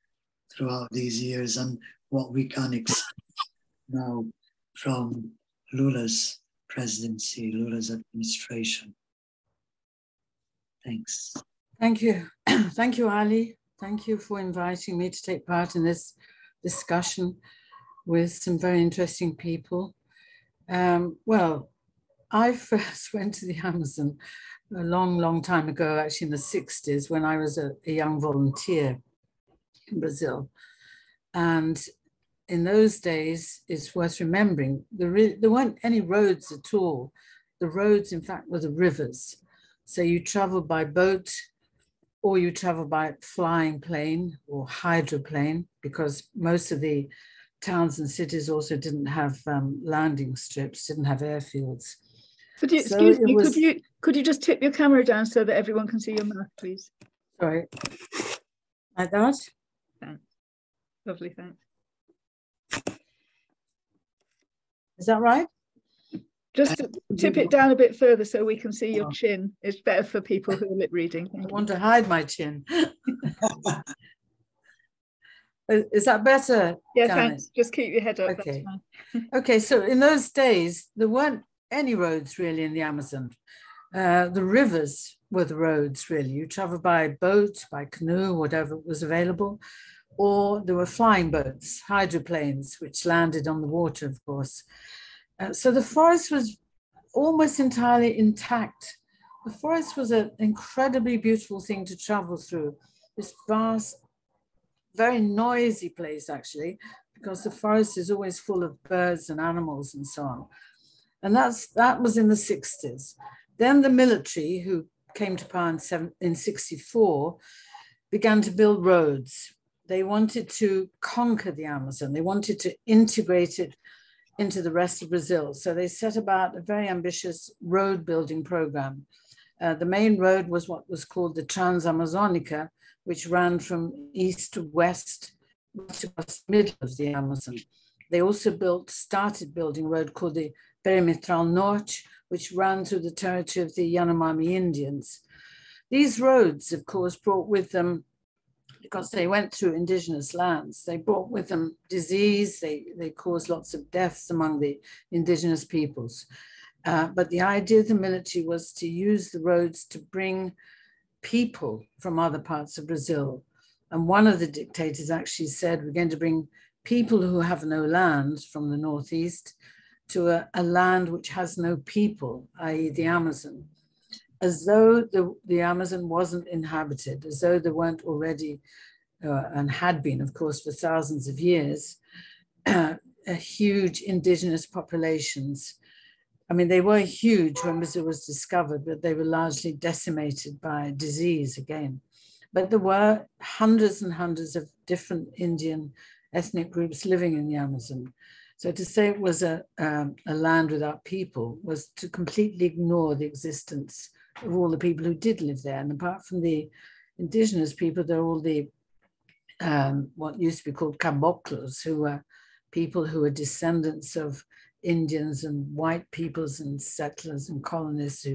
throughout these years and what we can expect now from Lula's presidency, Lula's administration. Thanks. Thank you. Thank you, Ali. Thank you for inviting me to take part in this discussion with some very interesting people. Well, I first went to the Amazon a long time ago, actually in the 60s, when I was a young volunteer in Brazil. And in those days, it's worth remembering, there weren't any roads at all. The roads, in fact, were the rivers. So you travel by boat, or you travel by flying plane or hydroplane, because most of the towns and cities also didn't have landing strips, didn't have airfields. Could you, excuse me, could you just tip your camera down so that everyone can see your mouth, please? Sorry. Like that? Thanks. Lovely, thanks. Is that right? Just tip it down a bit further so we can see your chin. It's better for people who are lip reading. I want to hide my chin. Is that better? Yeah, thanks. Just keep your head up. Okay. Okay, so in those days, there weren't any roads really in the Amazon. The rivers were the roads really. You travel by boat, by canoe, whatever was available, or there were flying boats, hydroplanes, which landed on the water, of course. So the forest was almost entirely intact. The forest was an incredibly beautiful thing to travel through. This vast, very noisy place, actually, because the forest is always full of birds and animals and so on. And that was in the 60s. Then the military, who came to power in 64, began to build roads. They wanted to conquer the Amazon. They wanted to integrate it into the rest of Brazil. So they set about a very ambitious road building program. The main road was what was called the Trans-Amazonica, which ran from east to west, across the middle of the Amazon. They also started building a road called the Perimetral Norte, which ran through the territory of the Yanomami Indians. These roads, of course, brought with them, because they went through indigenous lands, they brought with them disease, they caused lots of deaths among the indigenous peoples. But the idea of the military was to use the roads to bring people from other parts of Brazil. And one of the dictators actually said, we're going to bring people who have no land from the northeast to a land which has no people, i.e. the Amazon, as though the Amazon wasn't inhabited, as though there weren't already, and had been, of course, for thousands of years, huge indigenous populations. I mean, they were huge when Brazil was discovered, but they were largely decimated by disease again. But there were hundreds and hundreds of different Indian ethnic groups living in the Amazon. So to say it was a land without people was to completely ignore the existence of all the people who did live there. And apart from the indigenous people, there are all the, what used to be called caboclos, who were people who were descendants of Indians and white peoples and settlers and colonists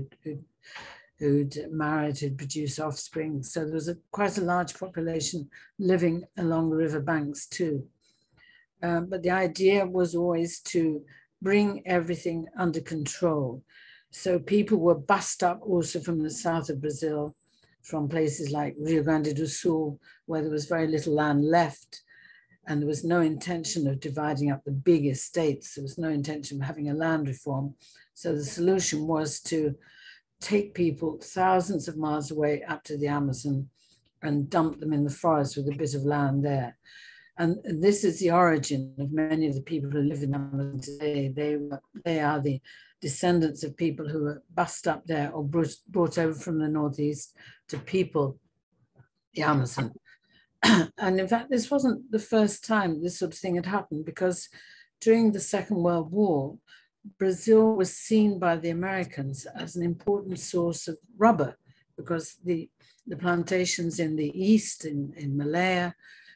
who'd married, who'd produced offspring. So there was quite a large population living along the river banks too. But the idea was always to bring everything under control. So people were bussed up also from the south of Brazil, from places like Rio Grande do Sul, where there was very little land left. And there was no intention of dividing up the big estates. There was no intention of having a land reform. So the solution was to take people thousands of miles away up to the Amazon and dump them in the forest with a bit of land there. And this is the origin of many of the people who live in the Amazon today. They are the descendants of people who were bussed up there or brought over from the northeast to people the Amazon. And in fact, this wasn't the first time this sort of thing had happened, because during the Second World War, Brazil was seen by the Americans as an important source of rubber, because the plantations in the east, in Malaya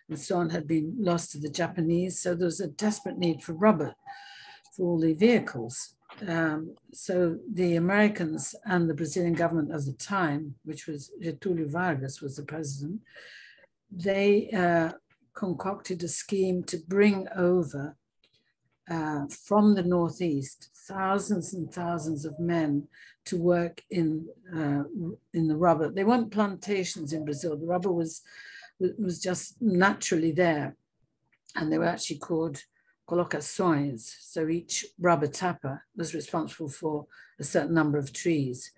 and so on, had been lost to the Japanese. So there was a desperate need for rubber for all the vehicles. So the Americans and the Brazilian government of the time, which was Getúlio Vargas was the president, they concocted a scheme to bring over from the northeast thousands and thousands of men to work in the rubber. They weren't plantations in Brazil. The rubber was just naturally there, and they were actually called colocações. So each rubber tapper was responsible for a certain number of trees.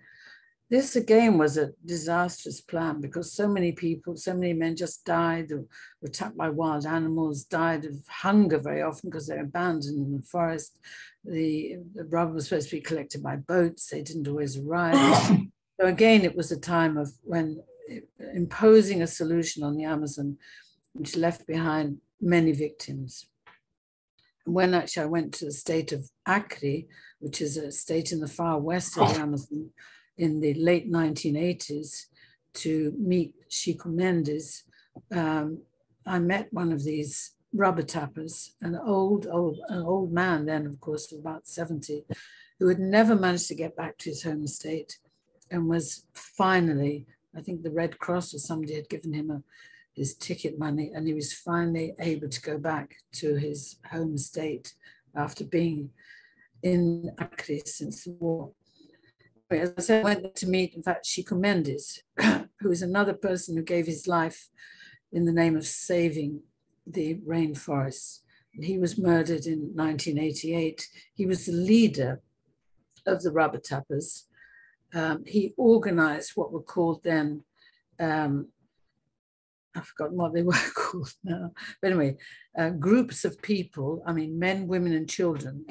This again was a disastrous plan, because so many people, so many men just died, or were attacked by wild animals, died of hunger very often because they're abandoned in the forest. The rubber was supposed to be collected by boats. They didn't always arrive. So again, it was a time of when imposing a solution on the Amazon, which left behind many victims. When actually I went to the state of Acre, which is a state in the far west of the Amazon, in the late 1980s, to meet Chico Mendes, I met one of these rubber tappers, an old man then, of course, about 70, who had never managed to get back to his home estate, and was finally, I think the Red Cross or somebody had given him his ticket money, and he was finally able to go back to his home estate after being in Acre since the war. As I said, I went to meet, in fact, Chico Mendes, who is another person who gave his life in the name of saving the rainforests. And he was murdered in 1988. He was the leader of the rubber tappers. He organized what were called then, I've forgotten what they were called now. But anyway, groups of people, I mean, men, women, and children.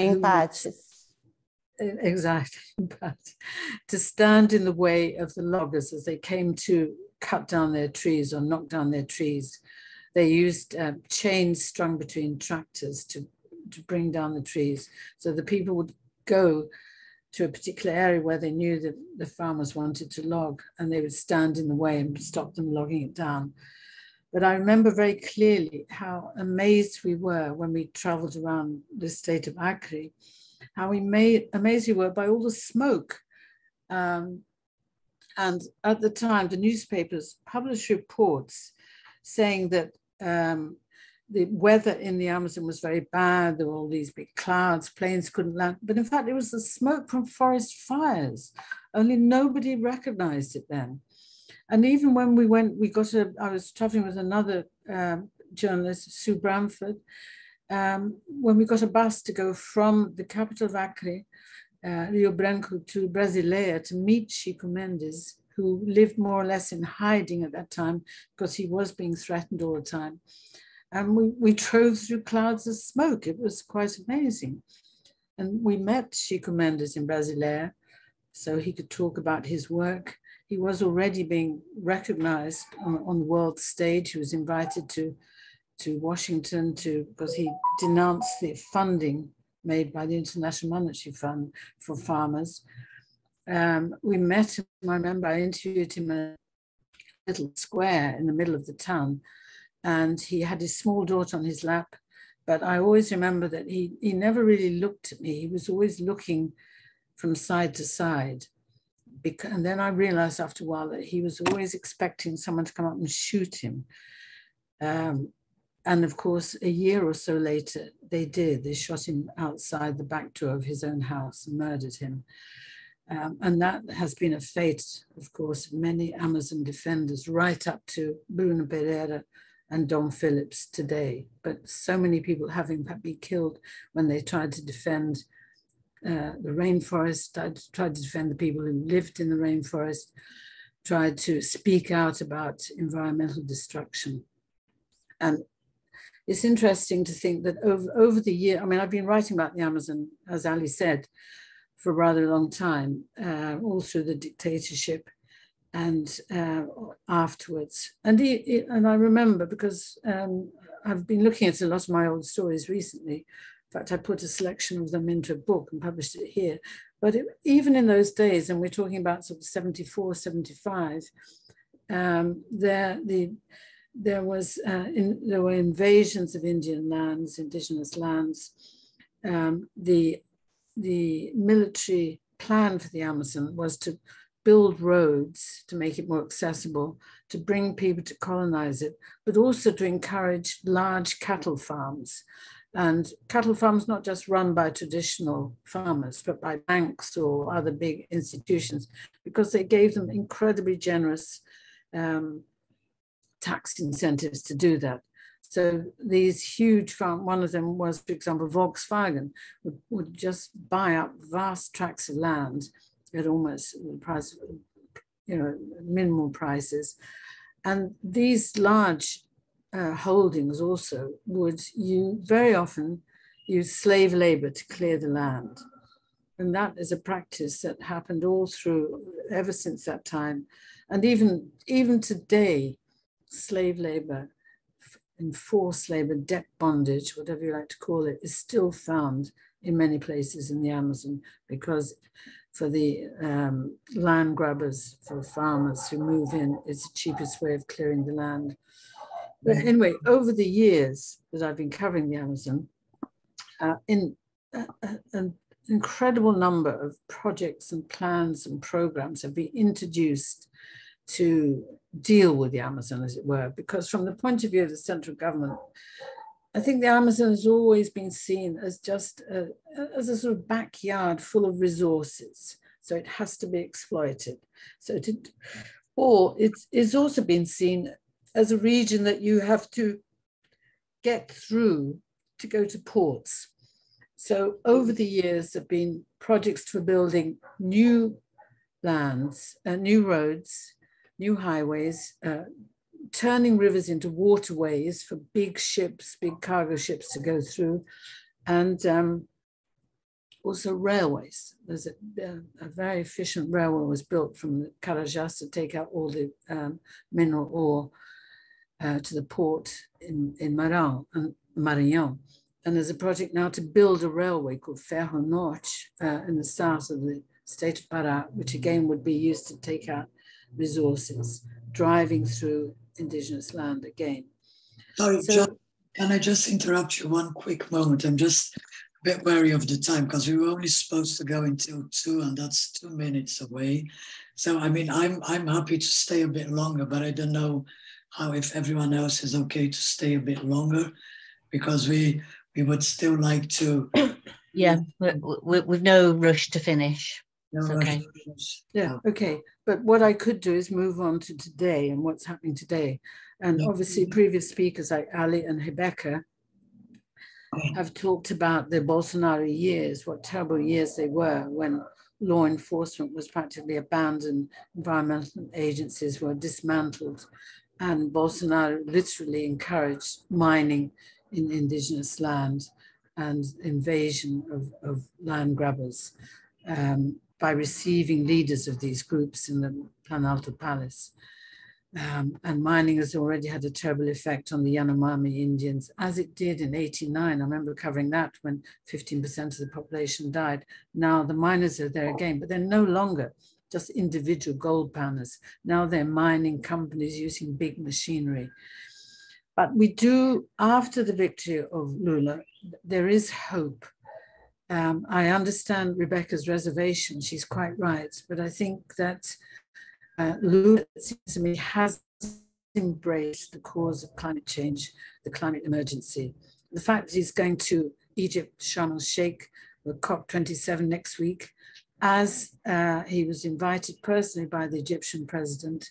Exactly, but to stand in the way of the loggers as they came to cut down their trees or knock down their trees. They used chains strung between tractors to bring down the trees. So the people would go to a particular area where they knew that the farmers wanted to log, and they would stand in the way and stop them logging it down. But I remember very clearly how amazed we were when we traveled around the state of Acre, how amazed we were by all the smoke. And at the time, the newspapers published reports saying that the weather in the Amazon was very bad. There were all these big clouds, planes couldn't land. But in fact, it was the smoke from forest fires. Only nobody recognized it then. And even when we went, I was traveling with another journalist, Sue Bramford, when we got a bus to go from the capital of Acre, Rio Branco, to Brasileia to meet Chico Mendes, who lived more or less in hiding at that time because he was being threatened all the time. And we drove through clouds of smoke. It was quite amazing. And we met Chico Mendes in Brasileia, so he could talk about his work. He was already being recognized on the world stage. He was invited to Washington because he denounced the funding made by the International Monetary Fund for farmers. We met him, I remember I interviewed him in a little square in the middle of the town, and he had his small daughter on his lap. But I always remember that he never really looked at me. He was always looking from side to side. And then I realized after a while that he was always expecting someone to come up and shoot him. And of course, a year or so later, they did. They shot him outside the back door of his own house and murdered him. And that has been a fate, of course, of many Amazon defenders, right up to Bruno Pereira and Dom Phillips today. But so many people have in fact been killed when they tried to defend the rainforest, tried to defend the people who lived in the rainforest, tried to speak out about environmental destruction. And it's interesting to think that over the year, I mean, I've been writing about the Amazon, as Ali said, for a rather long time, all through the dictatorship and afterwards. And I remember, because I've been looking at a lot of my old stories recently. In fact, I put a selection of them into a book and published it here. But even in those days, and we're talking about sort of 74, 75, there were invasions of Indian lands, indigenous lands. The military plan for the Amazon was to build roads to make it more accessible, to bring people to colonize it, but also to encourage large cattle farms. And cattle farms not just run by traditional farmers, but by banks or other big institutions, because they gave them incredibly generous tax incentives to do that. So these huge farms, one of them was, for example, Volkswagen would just buy up vast tracts of land at almost the price, minimal prices. And these large holdings also would very often use slave labor to clear the land. And that is a practice that happened all through, ever since that time. And even today, slave labor, enforced labor, debt bondage, whatever you like to call it, is still found in many places in the Amazon, because for the land grabbers, for farmers who move in, it's the cheapest way of clearing the land. But anyway, over the years that I've been covering the Amazon, an incredible number of projects and plans and programs have been introduced to deal with the Amazon, as it were, because from the point of view of the central government, I think the Amazon has always been seen as just as a sort of backyard full of resources. So it has to be exploited. Or it's also been seen as a region that you have to get through to go to ports. So over the years, there have been projects for building new lands, new roads, new highways, turning rivers into waterways for big ships, big cargo ships to go through, and also railways. There's a very efficient railway was built from the Carajás to take out all the mineral ore to the port in Maranhão. And there's a project now to build a railway called Ferro Norte in the south of the state of Pará, which again would be used to take out resources, driving through indigenous land again. Sorry, John, can I just interrupt you one quick moment? I'm just bit wary of the time because we were only supposed to go until 2, and that's 2 minutes away. So I mean, I'm happy to stay a bit longer, but I don't know how, if everyone else is okay to stay a bit longer, because we would still like to. Yeah, we've no rush to finish. No It's rush okay. to finish. Yeah, okay. But what I could do is move on to today and what's happening today. And obviously previous speakers like Ali and Rebecca have talked about the Bolsonaro years, what terrible years they were when law enforcement was practically abandoned, environmental agencies were dismantled, and Bolsonaro literally encouraged mining in indigenous land and invasion of land grabbers by receiving leaders of these groups in the Planalto Palace. And mining has already had a terrible effect on the Yanomami Indians, as it did in '89. I remember covering that when 15% of the population died. Now the miners are there again, but they're no longer just individual gold panners. Now they're mining companies using big machinery. But we do, after the victory of Lula, there is hope. I understand Rebecca's reservation, she's quite right, but I think that Lula, it seems to me, has embraced the cause of climate change, the climate emergency. The fact that he's going to Egypt, Sharm el-Sheikh, the COP27 next week, as he was invited personally by the Egyptian president.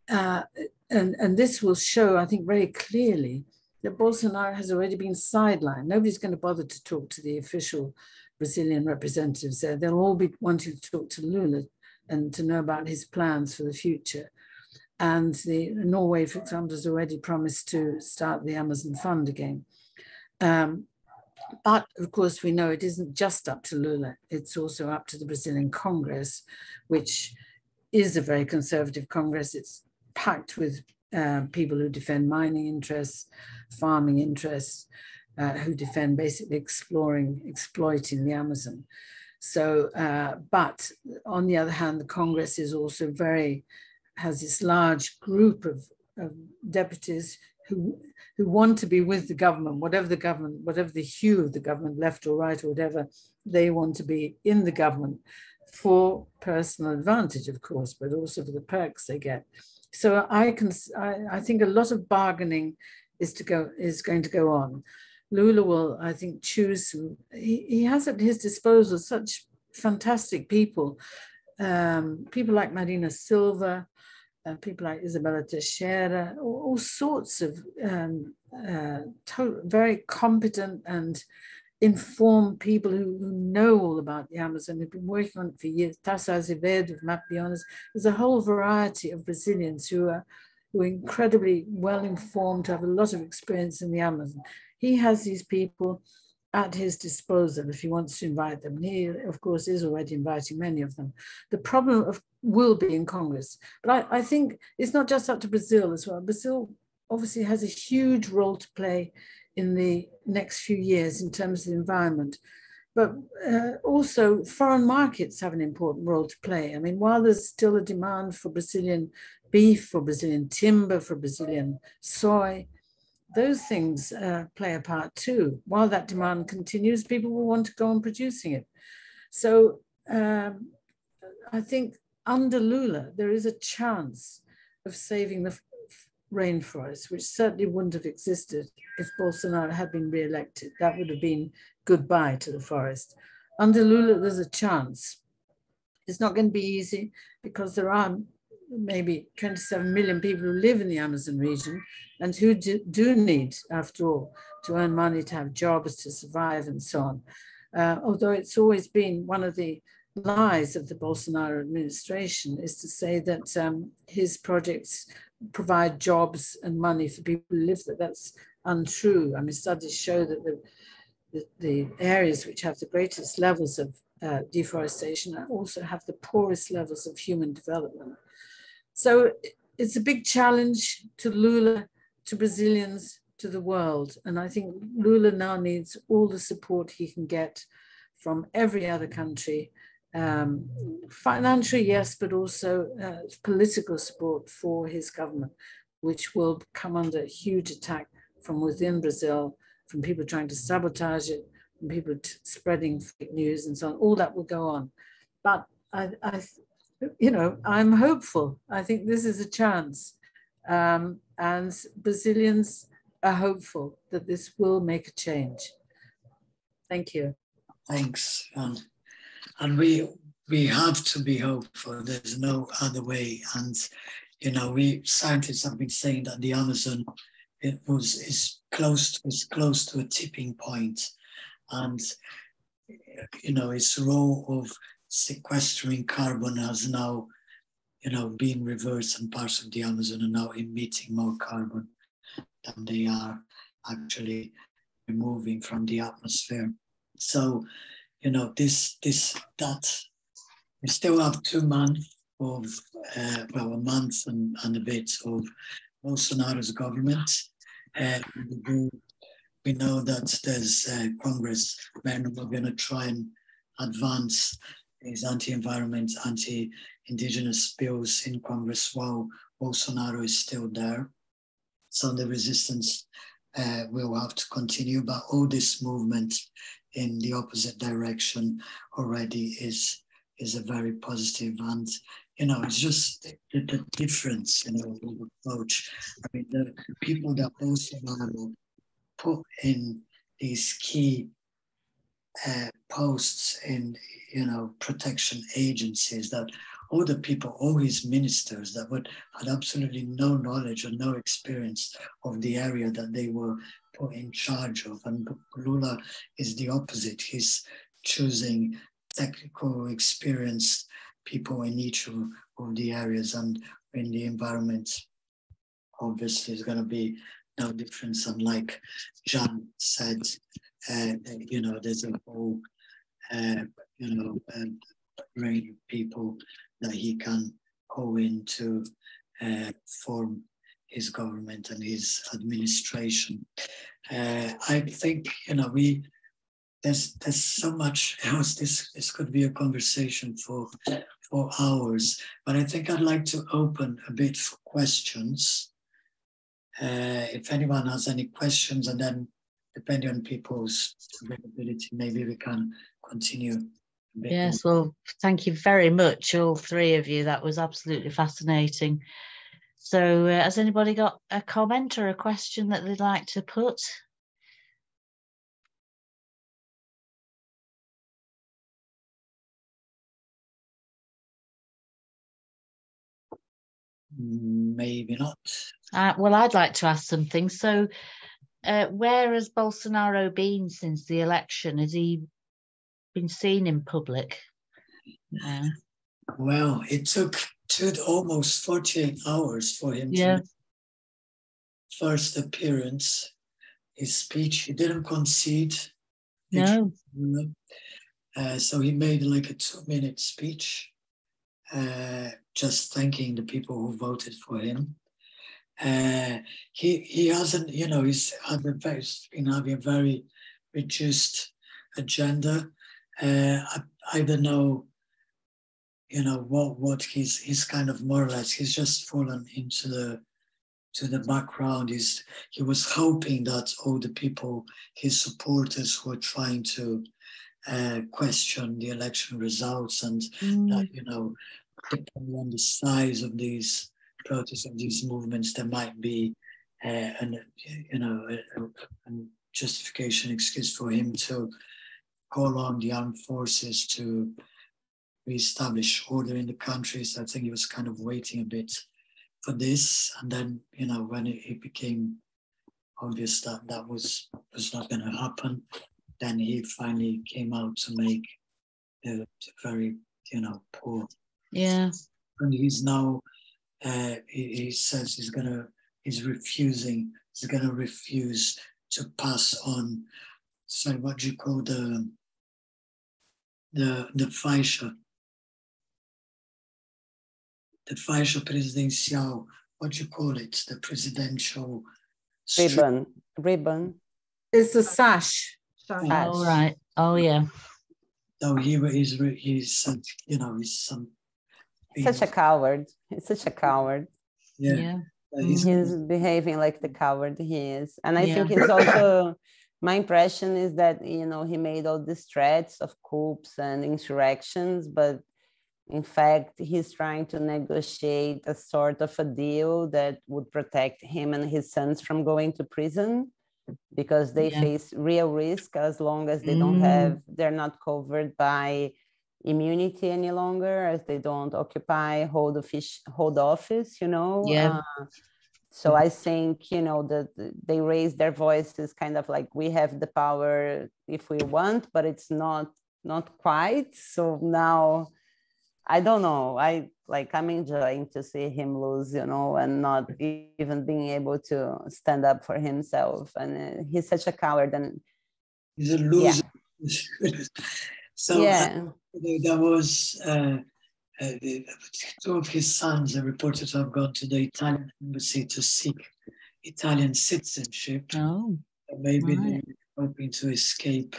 And this will show, I think, very clearly that Bolsonaro has already been sidelined. Nobody's going to bother to talk to the official Brazilian representatives there. They'll all be wanting to talk to Lula and to know about his plans for the future. And Norway, for example, has already promised to start the Amazon Fund again. But of course, we know it isn't just up to Lula. It's also up to the Brazilian Congress, which is a very conservative Congress. It's packed with people who defend mining interests, farming interests, who defend basically exploiting the Amazon. So, but on the other hand, the Congress is also has this large group of deputies who want to be with the government, whatever the hue of the government, left or right or whatever, they want to be in the government for personal advantage, of course, but also for the perks they get. So I think a lot of bargaining is going to go on. Lula will, I think, choose. He has at his disposal such fantastic people, people like Marina Silva, people like Isabella Teixeira, all sorts of very competent and informed people who know all about the Amazon, who've been working on it for years. Tasso Azevedo of Map Beyond. There's a whole variety of Brazilians who are incredibly well informed, have a lot of experience in the Amazon. He has these people at his disposal if he wants to invite them. And he, of course, is already inviting many of them. The problem will be in Congress. But I think it's not just up to Brazil as well. Brazil obviously has a huge role to play in the next few years in terms of the environment. But also foreign markets have an important role to play. I mean, while there's still a demand for Brazilian beef, for Brazilian timber, for Brazilian soy, those things play a part too. While that demand continues, people will want to go on producing it. So I think under Lula, there is a chance of saving the rainforest, which certainly wouldn't have existed if Bolsonaro had been re-elected. That would have been goodbye to the forest. Under Lula, there's a chance. It's not going to be easy because there are maybe 27 million people who live in the Amazon region and who do need, after all, to earn money, to have jobs, to survive, and so on. Although it's always been one of the lies of the Bolsonaro administration is to say that his projects provide jobs and money for people who live there. That's untrue. I mean, studies show that the areas which have the greatest levels of deforestation also have the poorest levels of human development. So it's a big challenge to Lula, to Brazilians, to the world. And I think Lula now needs all the support he can get from every other country. Financial, yes, but also political support for his government, which will come under huge attack from within Brazil, from people trying to sabotage it, people spreading fake news and so on. All that will go on. But I'm hopeful. I think this is a chance. And Brazilians are hopeful that this will make a change. Thank you. Thanks. And we have to be hopeful. There's no other way. And, scientists have been saying that the Amazon is close to a tipping point. And, its role of sequestering carbon has now, been reversed, and parts of the Amazon are now emitting more carbon than they are actually removing from the atmosphere. So, that we still have 2 months of, a month and a bit of Bolsonaro's government. We know that there's congressmen who are going to try and advance these anti-environment, anti-indigenous bills in Congress while Bolsonaro is still there. So the resistance will have to continue, but all this movement in the opposite direction already is a very positive, and it's just the difference of approach. I mean, the people that Bolsonaro put in these key posts in protection agencies, that all the people, all his ministers that had absolutely no knowledge or no experience of the area that they were put in charge of. And Lula is the opposite. He's choosing technical, experienced people in each of the areas, and in the environment, obviously, is going to be no difference. And like Jan said, there's a whole, range of people that he can go in to form his government and his administration. I think, there's so much else. This could be a conversation for hours, but I think I'd like to open a bit for questions. If anyone has any questions, and then depending on people's availability, maybe we can continue. Yes, well, thank you very much, all three of you. That was absolutely fascinating. So has anybody got a comment or a question that they'd like to put? Maybe not. Well, I'd like to ask something. So where has Bolsonaro been since the election? Has he been seen in public? Well, it took almost 48 hours for him to make first appearance. His speech, he didn't concede. No. So he made like a 2-minute speech, just thanking the people who voted for him. He hasn't, he's been having a very reduced agenda. I don't know, what he's kind of more or less, he's just fallen into the background. He was hoping that all the people, his supporters, who were trying to question the election results, and that, depending on the size of these protests, of these movements, there might be a justification, excuse for him to call on the armed forces to reestablish order in the country. So I think he was kind of waiting a bit for this, and then when it became obvious that that was not going to happen, then he finally came out to make the very poor. Yeah. And he's now he says he's gonna refuse to pass on, sorry, what do you call the faixa? The faixa presidencial, what do you call it? The presidential ribbon. It's the sash. Oh, right. Oh, yeah. So he's such a coward. He's such a coward. Yeah. He's behaving like the coward he is. And I think he's also my impression is that, you know, he made all these threats of coups and insurrections, but in fact, he's trying to negotiate a sort of a deal that would protect him and his sons from going to prison, because they face real risk as long as they don't have, they're not covered by immunity any longer, as they don't occupy, hold office, you know. So I think, you know, that they raise their voices kind of like, we have the power if we want, but it's not quite. So now, I don't know. I'm enjoying to see him lose, you know, and not even being able to stand up for himself. And he's such a coward. And he's a loser. So there was two of his sons are reported to have gone to the Italian embassy to seek Italian citizenship. Oh, maybe they're hoping to escape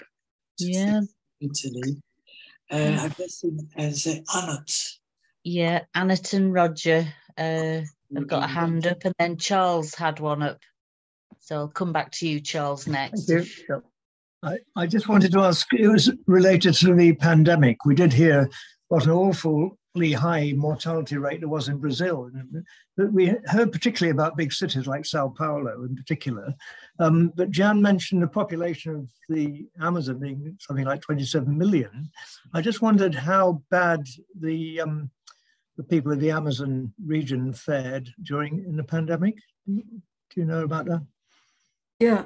to Italy. I guess as Anat. Yeah, Anat and Roger have got a hand up, and then Charles had one up. So I'll come back to you, Charles, next. Thank you. I just wanted to ask, it was related to the pandemic. We did hear what an awfully high mortality rate there was in Brazil. But we heard particularly about big cities like Sao Paulo in particular. But Jan mentioned the population of the Amazon being something like 27 million. I just wondered how bad the people of the Amazon region fared in the pandemic. Do you know about that? Yeah.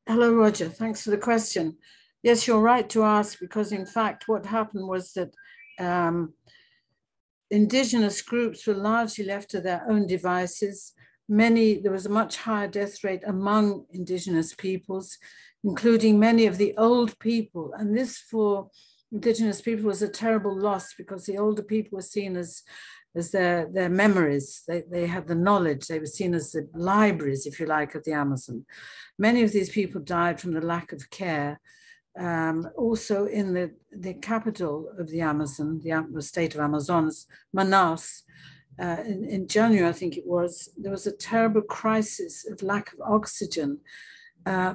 Hello, Roger. Thanks for the question. Yes, you're right to ask, because in fact, what happened was that indigenous groups were largely left to their own devices. There was a much higher death rate among indigenous peoples, including many of the old people. And this for indigenous people was a terrible loss, because the older people were seen as their memories. They had the knowledge. They were seen as the libraries, if you like, of the Amazon. Many of these people died from the lack of care. Also in the capital of the Amazon, the state of Amazonas, Manaus, in January, I think it was, there was a terrible crisis of lack of oxygen.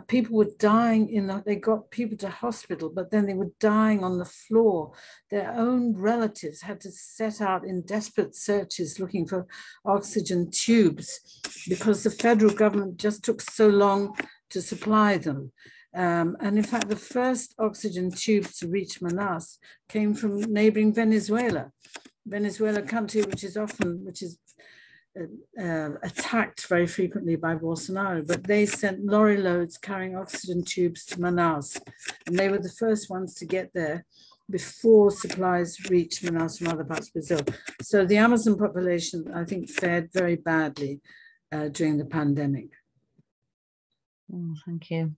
People were dying they got people to hospital, but then they were dying on the floor. Their own relatives had to set out in desperate searches looking for oxygen tubes, because the federal government just took so long to supply them. And in fact, the first oxygen tubes to reach Manaus came from neighboring Venezuela country, which is attacked very frequently by Bolsonaro, but they sent lorry loads carrying oxygen tubes to Manaus, and they were the first ones to get there before supplies reached Manaus from other parts of Brazil. So the Amazon population, I think, fared very badly during the pandemic. Oh, thank you.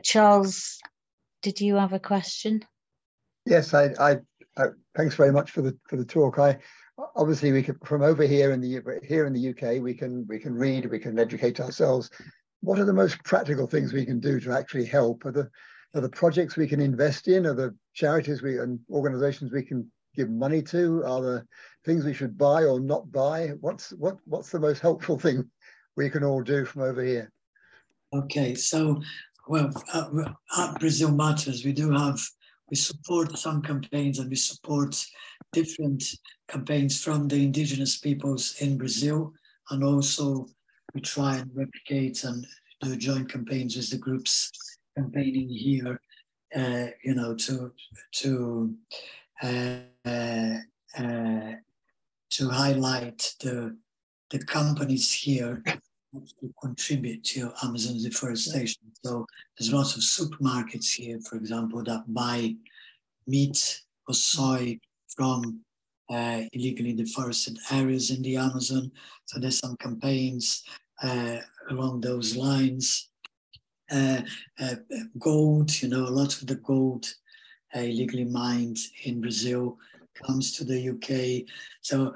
Charles, did you have a question? Yes, I thanks very much for the talk. Obviously we can, from over here in the UK, we can read, we can educate ourselves. What are the most practical things we can do to actually help? Are the projects we can invest in? Are the charities and organizations we can give money to? Are the things we should buy or not buy? What's the most helpful thing we can all do from over here? Okay, so at Brazil Matters, we support some campaigns, and we support different campaigns from the indigenous peoples in Brazil, and also we try and replicate and do joint campaigns with the groups campaigning here, to highlight the companies here to contribute to Amazon deforestation. So there's lots of supermarkets here, for example, that buy meat or soy from illegally deforested areas in the Amazon. So there's some campaigns along those lines. Gold, a lot of the gold illegally mined in Brazil comes to the UK. So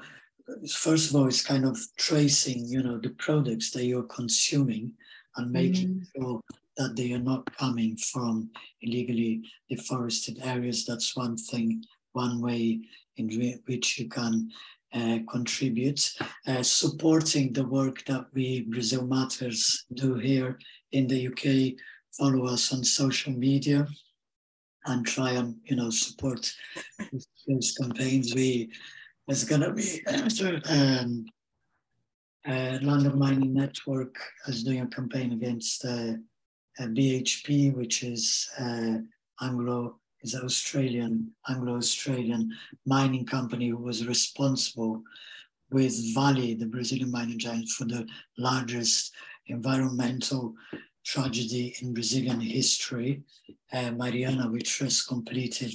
first of all, it's kind of tracing, the products that you're consuming and making sure that they are not coming from illegally deforested areas. That's one thing, one way in which you can contribute, supporting the work that we, Brazil Matters, do here in the UK. Follow us on social media and try and, support those campaigns. There's going to be London Mining Network is doing a campaign against BHP, which is Anglo-Australian mining company who was responsible with Vale, the Brazilian mining giant, for the largest environmental tragedy in Brazilian history, Mariana, which was completed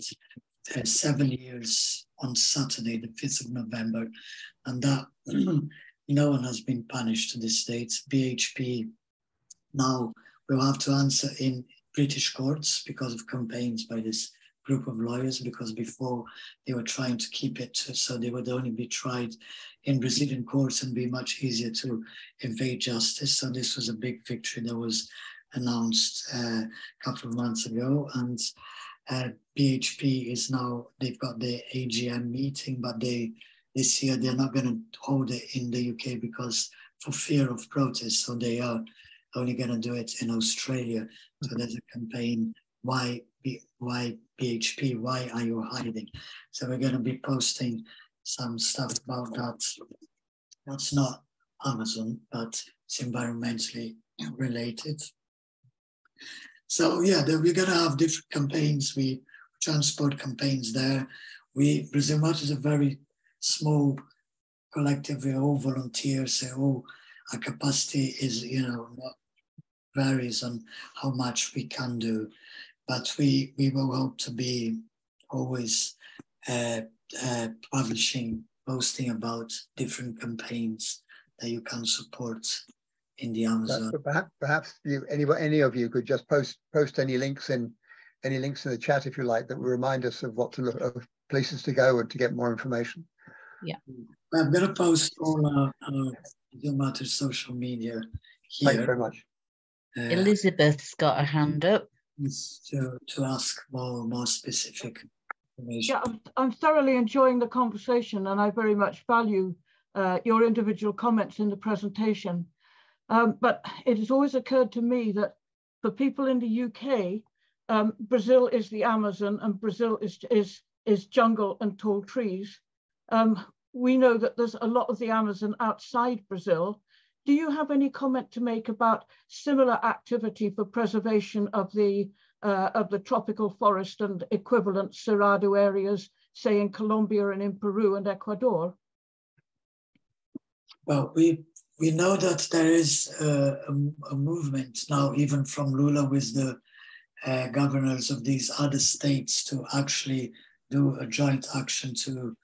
7 years on Saturday, the 5th of November, and that no one has been punished to this date. BHP now will have to answer in British courts because of campaigns by this group of lawyers, because before they were trying to keep it so they would only be tried in Brazilian courts and be much easier to evade justice. So this was a big victory that was announced a couple of months ago. And BHP is now, they've got their AGM meeting, but this year they're not going to hold it in the UK because for fear of protests. So they are only going to do it in Australia. So there's a campaign, why BHP, why are you hiding? So we're going to be posting some stuff about that. That's not Amazon, but it's environmentally related. So yeah, we're going to have different campaigns. We transport campaigns there. Brazil Matters is a very small collective. We all volunteers. So our capacity is, varies on how much we can do, but we will hope to be always publishing, posting about different campaigns that you can support in the Amazon. Perhaps any of you could just post any links in the chat, if you like, that will remind us of what to look, of places to go and to get more information. Yeah, I'm going to post all our Brazil Matters social media here. Thanks very much. Elizabeth's got a hand up. To ask more specific information. Yeah, I'm thoroughly enjoying the conversation, and I very much value your individual comments in the presentation. But it has always occurred to me that for people in the UK, Brazil is the Amazon and Brazil is jungle and tall trees. We know that there's a lot of the Amazon outside Brazil. Do you have any comment to make about similar activity for preservation of the tropical forest and equivalent cerrado areas, say in Colombia and in Peru and Ecuador? Well, we know that there is a movement now, even from Lula, with the governors of these other states, to actually do a joint action to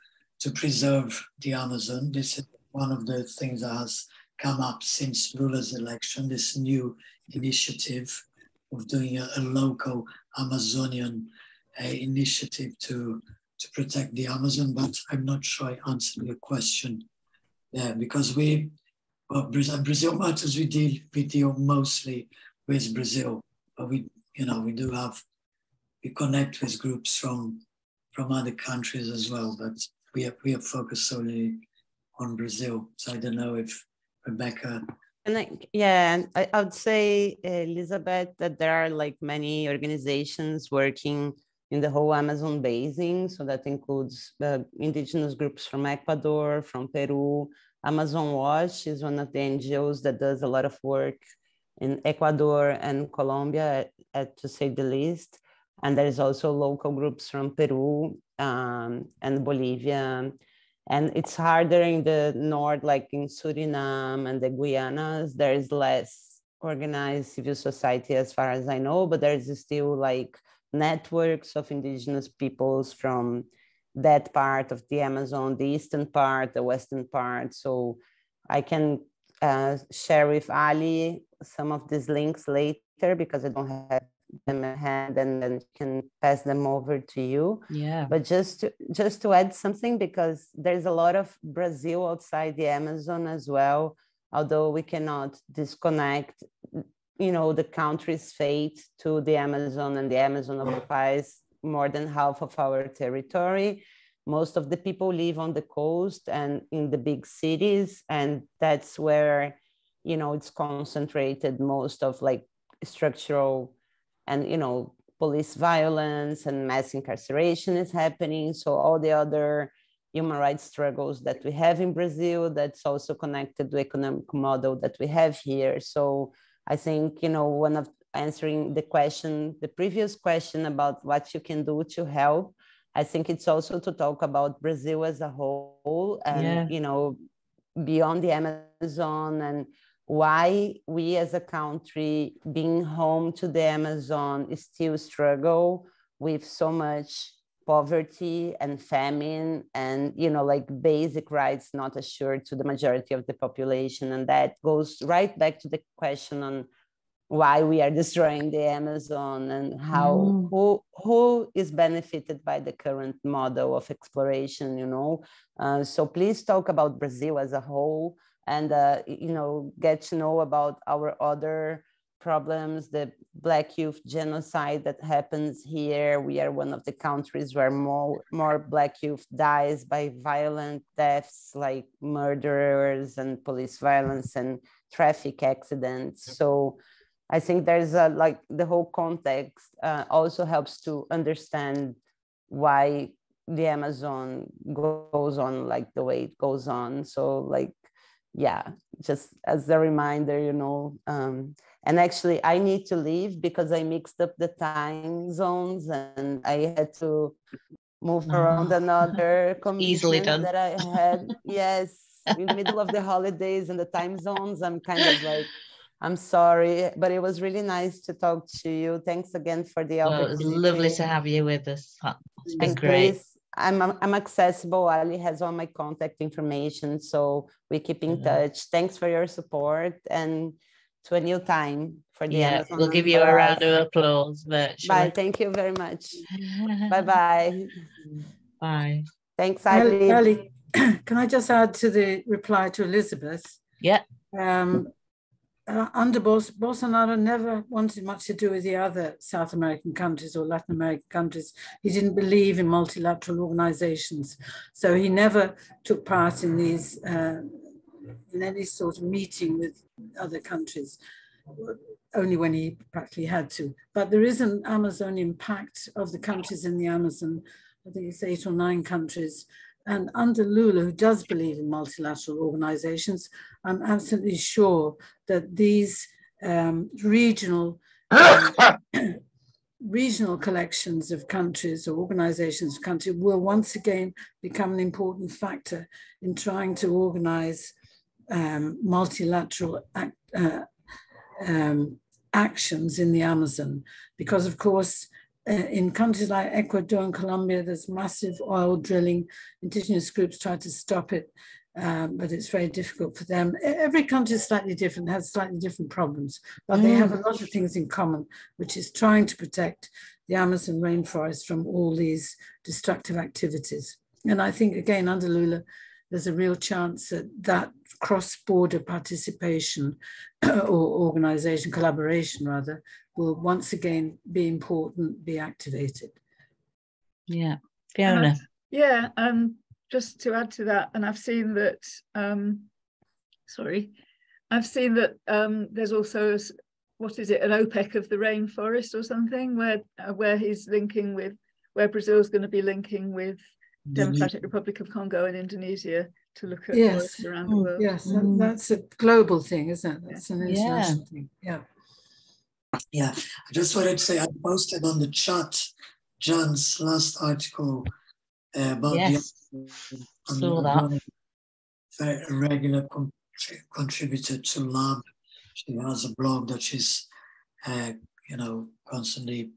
preserve the Amazon. This is one of the things that has come up since Lula's election, this new initiative of doing a local Amazonian initiative to protect the Amazon. But I'm not sure I answered your question there, because Brazil Matters, we deal mostly with Brazil, but we connect with groups from other countries as well, but we are focused solely on Brazil. So I don't know if Rebecca. And I would say, Elizabeth, that there are like many organizations working in the whole Amazon basin. So that includes indigenous groups from Ecuador, from Peru. Amazon Watch is one of the NGOs that does a lot of work in Ecuador and Colombia, to say the least. And there is also local groups from Peru and Bolivia. And it's harder in the north, like in Suriname and the Guianas. There is less organized civil society as far as I know, but there is still like networks of indigenous peoples from that part of the Amazon, the eastern part, the western part. So I can share with Ali some of these links later, because I don't have them in hand, and then can pass them over to you. Yeah. But just to add something, because there's a lot of Brazil outside the Amazon as well, although we cannot disconnect, the country's fate to the Amazon, and the Amazon occupies more than half of our territory. most of the people live on the coast and in the big cities, and that's where, you know, it's concentrated most of like structural and, you know, police violence and mass incarceration is happening. So all the other human rights struggles that we have in Brazil, that's also connected to the economic model that we have here. So I think, you know, one of answering the question, the previous question about what you can do to help, I think it's also to talk about Brazil as a whole and, you know, beyond the Amazon, and why we as a country being home to the Amazon still struggle with so much poverty and famine and, you know, like basic rights not assured to the majority of the population. And that goes right back to the question on why we are destroying the Amazon and how who is benefited by the current model of exploration, you know. So please talk about Brazil as a whole, and you know, get to know about our other problems, the Black youth genocide that happens here. We are one of the countries where more Black youth dies by violent deaths like murderers and police violence and traffic accidents. So I think there's a, like the whole context also helps to understand why the Amazon goes on like the way it goes on. So like, yeah, just as a reminder, you know, and actually I need to leave because I mixed up the time zones and I had to move around another commitment that I had. Yes, in the middle of the holidays and the time zones, I'm kind of like, I'm sorry, but it was really nice to talk to you. Thanks again for the opportunity. It was lovely to have you with us. It's been great. Please, I'm accessible. Ali has all my contact information, so we keep in touch. Thanks for your support, and to a new time for the Amazon. We'll give you a round of applause virtually. Bye. Thank you very much. Bye-bye. Bye. Thanks, Ali. Ali, can I just add to the reply to Elizabeth? Yeah. Under Bolsonaro never wanted much to do with the other South American countries or Latin American countries. He didn't believe in multilateral organizations. So he never took part in these, in any sort of meeting with other countries, only when he practically had to. But there is an Amazonian pact of the countries in the Amazon, I think it's 8 or 9 countries. And under Lula, who does believe in multilateral organizations, I'm absolutely sure that these regional collections of countries or organizations of countries will once again become an important factor in trying to organize multilateral actions in the Amazon. Because of course, in countries like Ecuador and Colombia, there's massive oil drilling. Indigenous groups try to stop it, but it's very difficult for them. Every country is slightly different, has slightly different problems, but they have a lot of things in common, which is trying to protect the Amazon rainforest from all these destructive activities. And I think, again, under Lula, there's a real chance that that cross-border participation or organization, collaboration rather, will once again be important, be activated. Yeah, Fiona. Just to add to that, and I've seen that, there's also, what is it, an OPEC of the rainforest or something, where he's linking with, where Brazil's going to be linking with Democratic Republic of Congo and Indonesia to look at forests around the world. Yes, that's a global thing, isn't it? That's an international thing. Yeah. Yeah, I just wanted to say I posted on the chat John's last article about the very regular contributor to Lab. She has a blog that she's constantly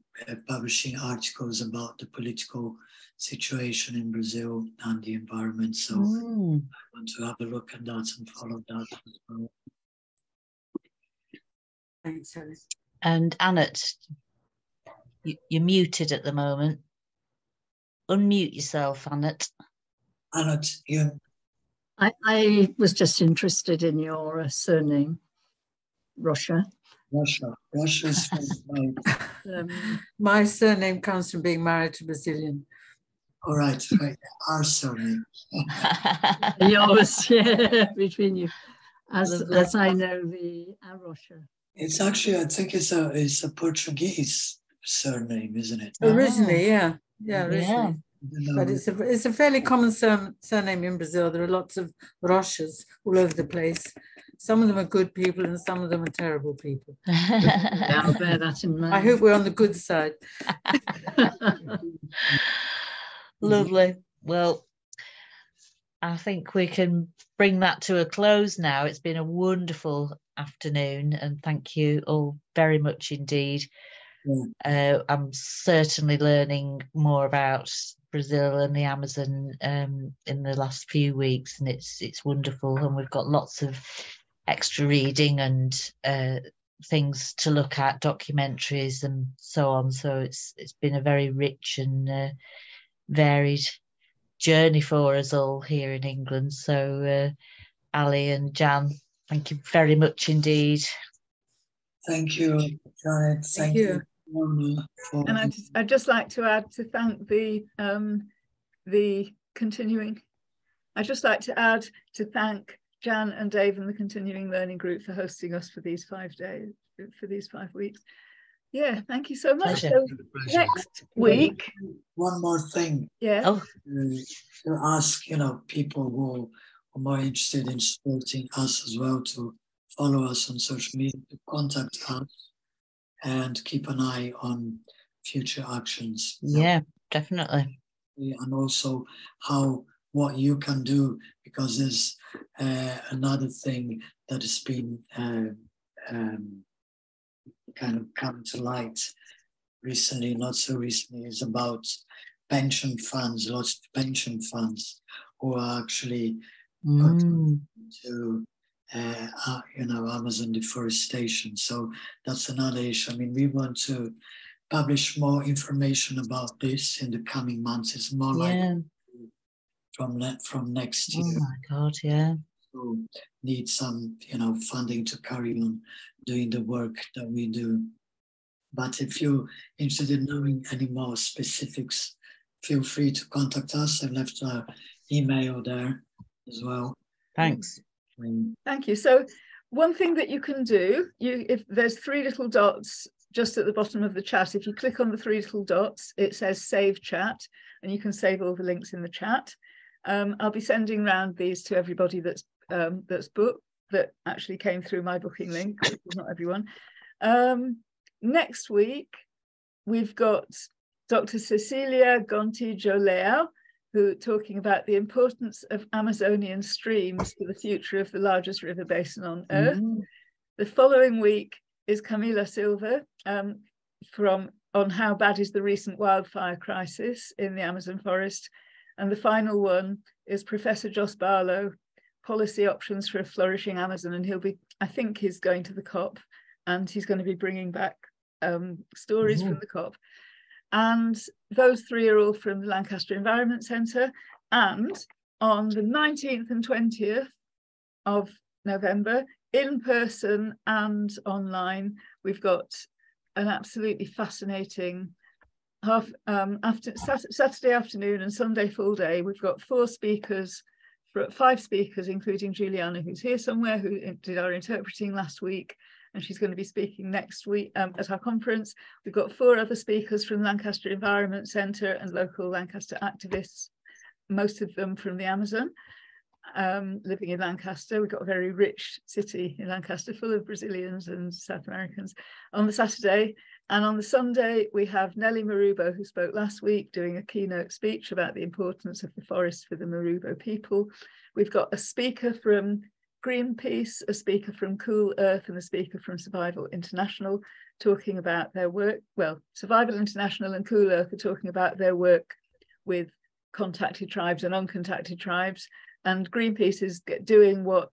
publishing articles about the political situation in Brazil and the environment. So I want to have a look at that and follow that as well. Thanks, Alice. And Annette, you're muted at the moment. Unmute yourself, Annette. Annette, you. I was just interested in your surname, Russia. Russia's my surname comes from being married to Brazilian. All right, our surname. Yours, yeah, between you. As I know the Arosha. It's actually, I think it's a Portuguese surname, isn't it? Originally, yeah, originally. Yeah. But it's a fairly common surname in Brazil. There are lots of Rochas all over the place. Some of them are good people and some of them are terrible people. Yeah, I'll bear that in mind. I hope we're on the good side. Lovely. Well, I think we can bring that to a close now. It's been a wonderful afternoon, and thank you all very much indeed. Yeah. I'm certainly learning more about Brazil and the Amazon in the last few weeks, and it's wonderful. And we've got lots of extra reading and things to look at, documentaries and so on. So it's been a very rich and varied journey for us all here in England. So Ali and Jan, thank you very much indeed. Thank you, Janet. Thank you. And I'd just like to add to thank the continuing. I'd just like to add to thank Jan and Dave and the Continuing Learning Group for hosting us for these 5 days, for these 5 weeks. Yeah, thank you so much. So next week. One more thing. Yeah. To ask, people who are more interested in supporting us as well to follow us on social media, to contact us and keep an eye on future actions. Yeah, definitely. And also what you can do, because there's another thing that has been kind of come to light recently, not so recently, is about pension funds, lots of pension funds who are actually to Amazon deforestation. So that's another issue. I mean, we want to publish more information about this in the coming months. It's more likely from next year. Oh my God, yeah. So need some, funding to carry on doing the work that we do. But if you're interested in knowing any more specifics, feel free to contact us. I've left our email there as well. Thanks. Thank you. So one thing that you can do, if there's 3 little dots just at the bottom of the chat, if you click on the 3 little dots, it says save chat, and you can save all the links in the chat. I'll be sending round these to everybody that's booked, that actually came through my booking link, which is not everyone. Next week, we've got Dr. Cecilia Gontijo-Leao, who talking about the importance of Amazonian streams for the future of the largest river basin on Earth. The following week is Camila Silva on how bad is the recent wildfire crisis in the Amazon forest. And the final one is Professor Jos Barlow, policy options for a flourishing Amazon. And I think he's going to the COP, and he's going to be bringing back stories from the COP. And those 3 are all from the Lancaster Environment Centre. And on the 19th and 20th of November, in person and online, we've got an absolutely fascinating Saturday afternoon and Sunday full day. We've got 5 speakers, including Juliana, who's here somewhere, who did our interpreting last week, and she's going to be speaking next week at our conference. We've got 4 other speakers from Lancaster Environment Centre and local Lancaster activists, most of them from the Amazon, living in Lancaster. We've got a very rich city in Lancaster, full of Brazilians and South Americans on the Saturday. And on the Sunday, we have Nelly Marubo, who spoke last week, doing a keynote speech about the importance of the forest for the Marubo people. We've got a speaker from Greenpeace, a speaker from Cool Earth, and a speaker from Survival International talking about their work. Well, Survival International and Cool Earth are talking about their work with contacted tribes and uncontacted tribes. And Greenpeace is doing what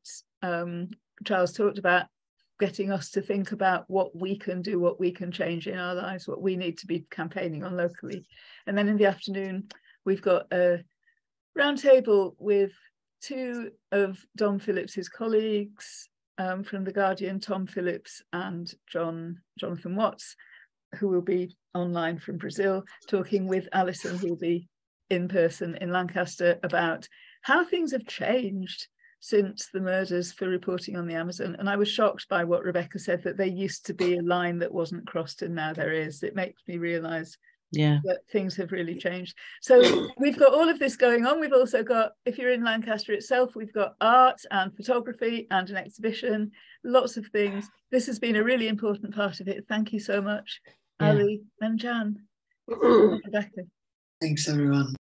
Charles talked about, getting us to think about what we can do, what we can change in our lives, what we need to be campaigning on locally. And then in the afternoon, we've got a roundtable with 2 of Dom Phillips's colleagues from The Guardian, Tom Phillips and Jonathan Watts, who will be online from Brazil, talking with Alison, who will be in person in Lancaster about how things have changed since the murders for reporting on the Amazon. And I was shocked by what Rebecca said, that there used to be a line that wasn't crossed and now there is. It makes me realise that things have really changed. So we've got all of this going on. We've also got, if you're in Lancaster itself, we've got art and photography and an exhibition, lots of things. This has been a really important part of it. Thank you so much, Ali and Jan. Rebecca. Thanks, everyone.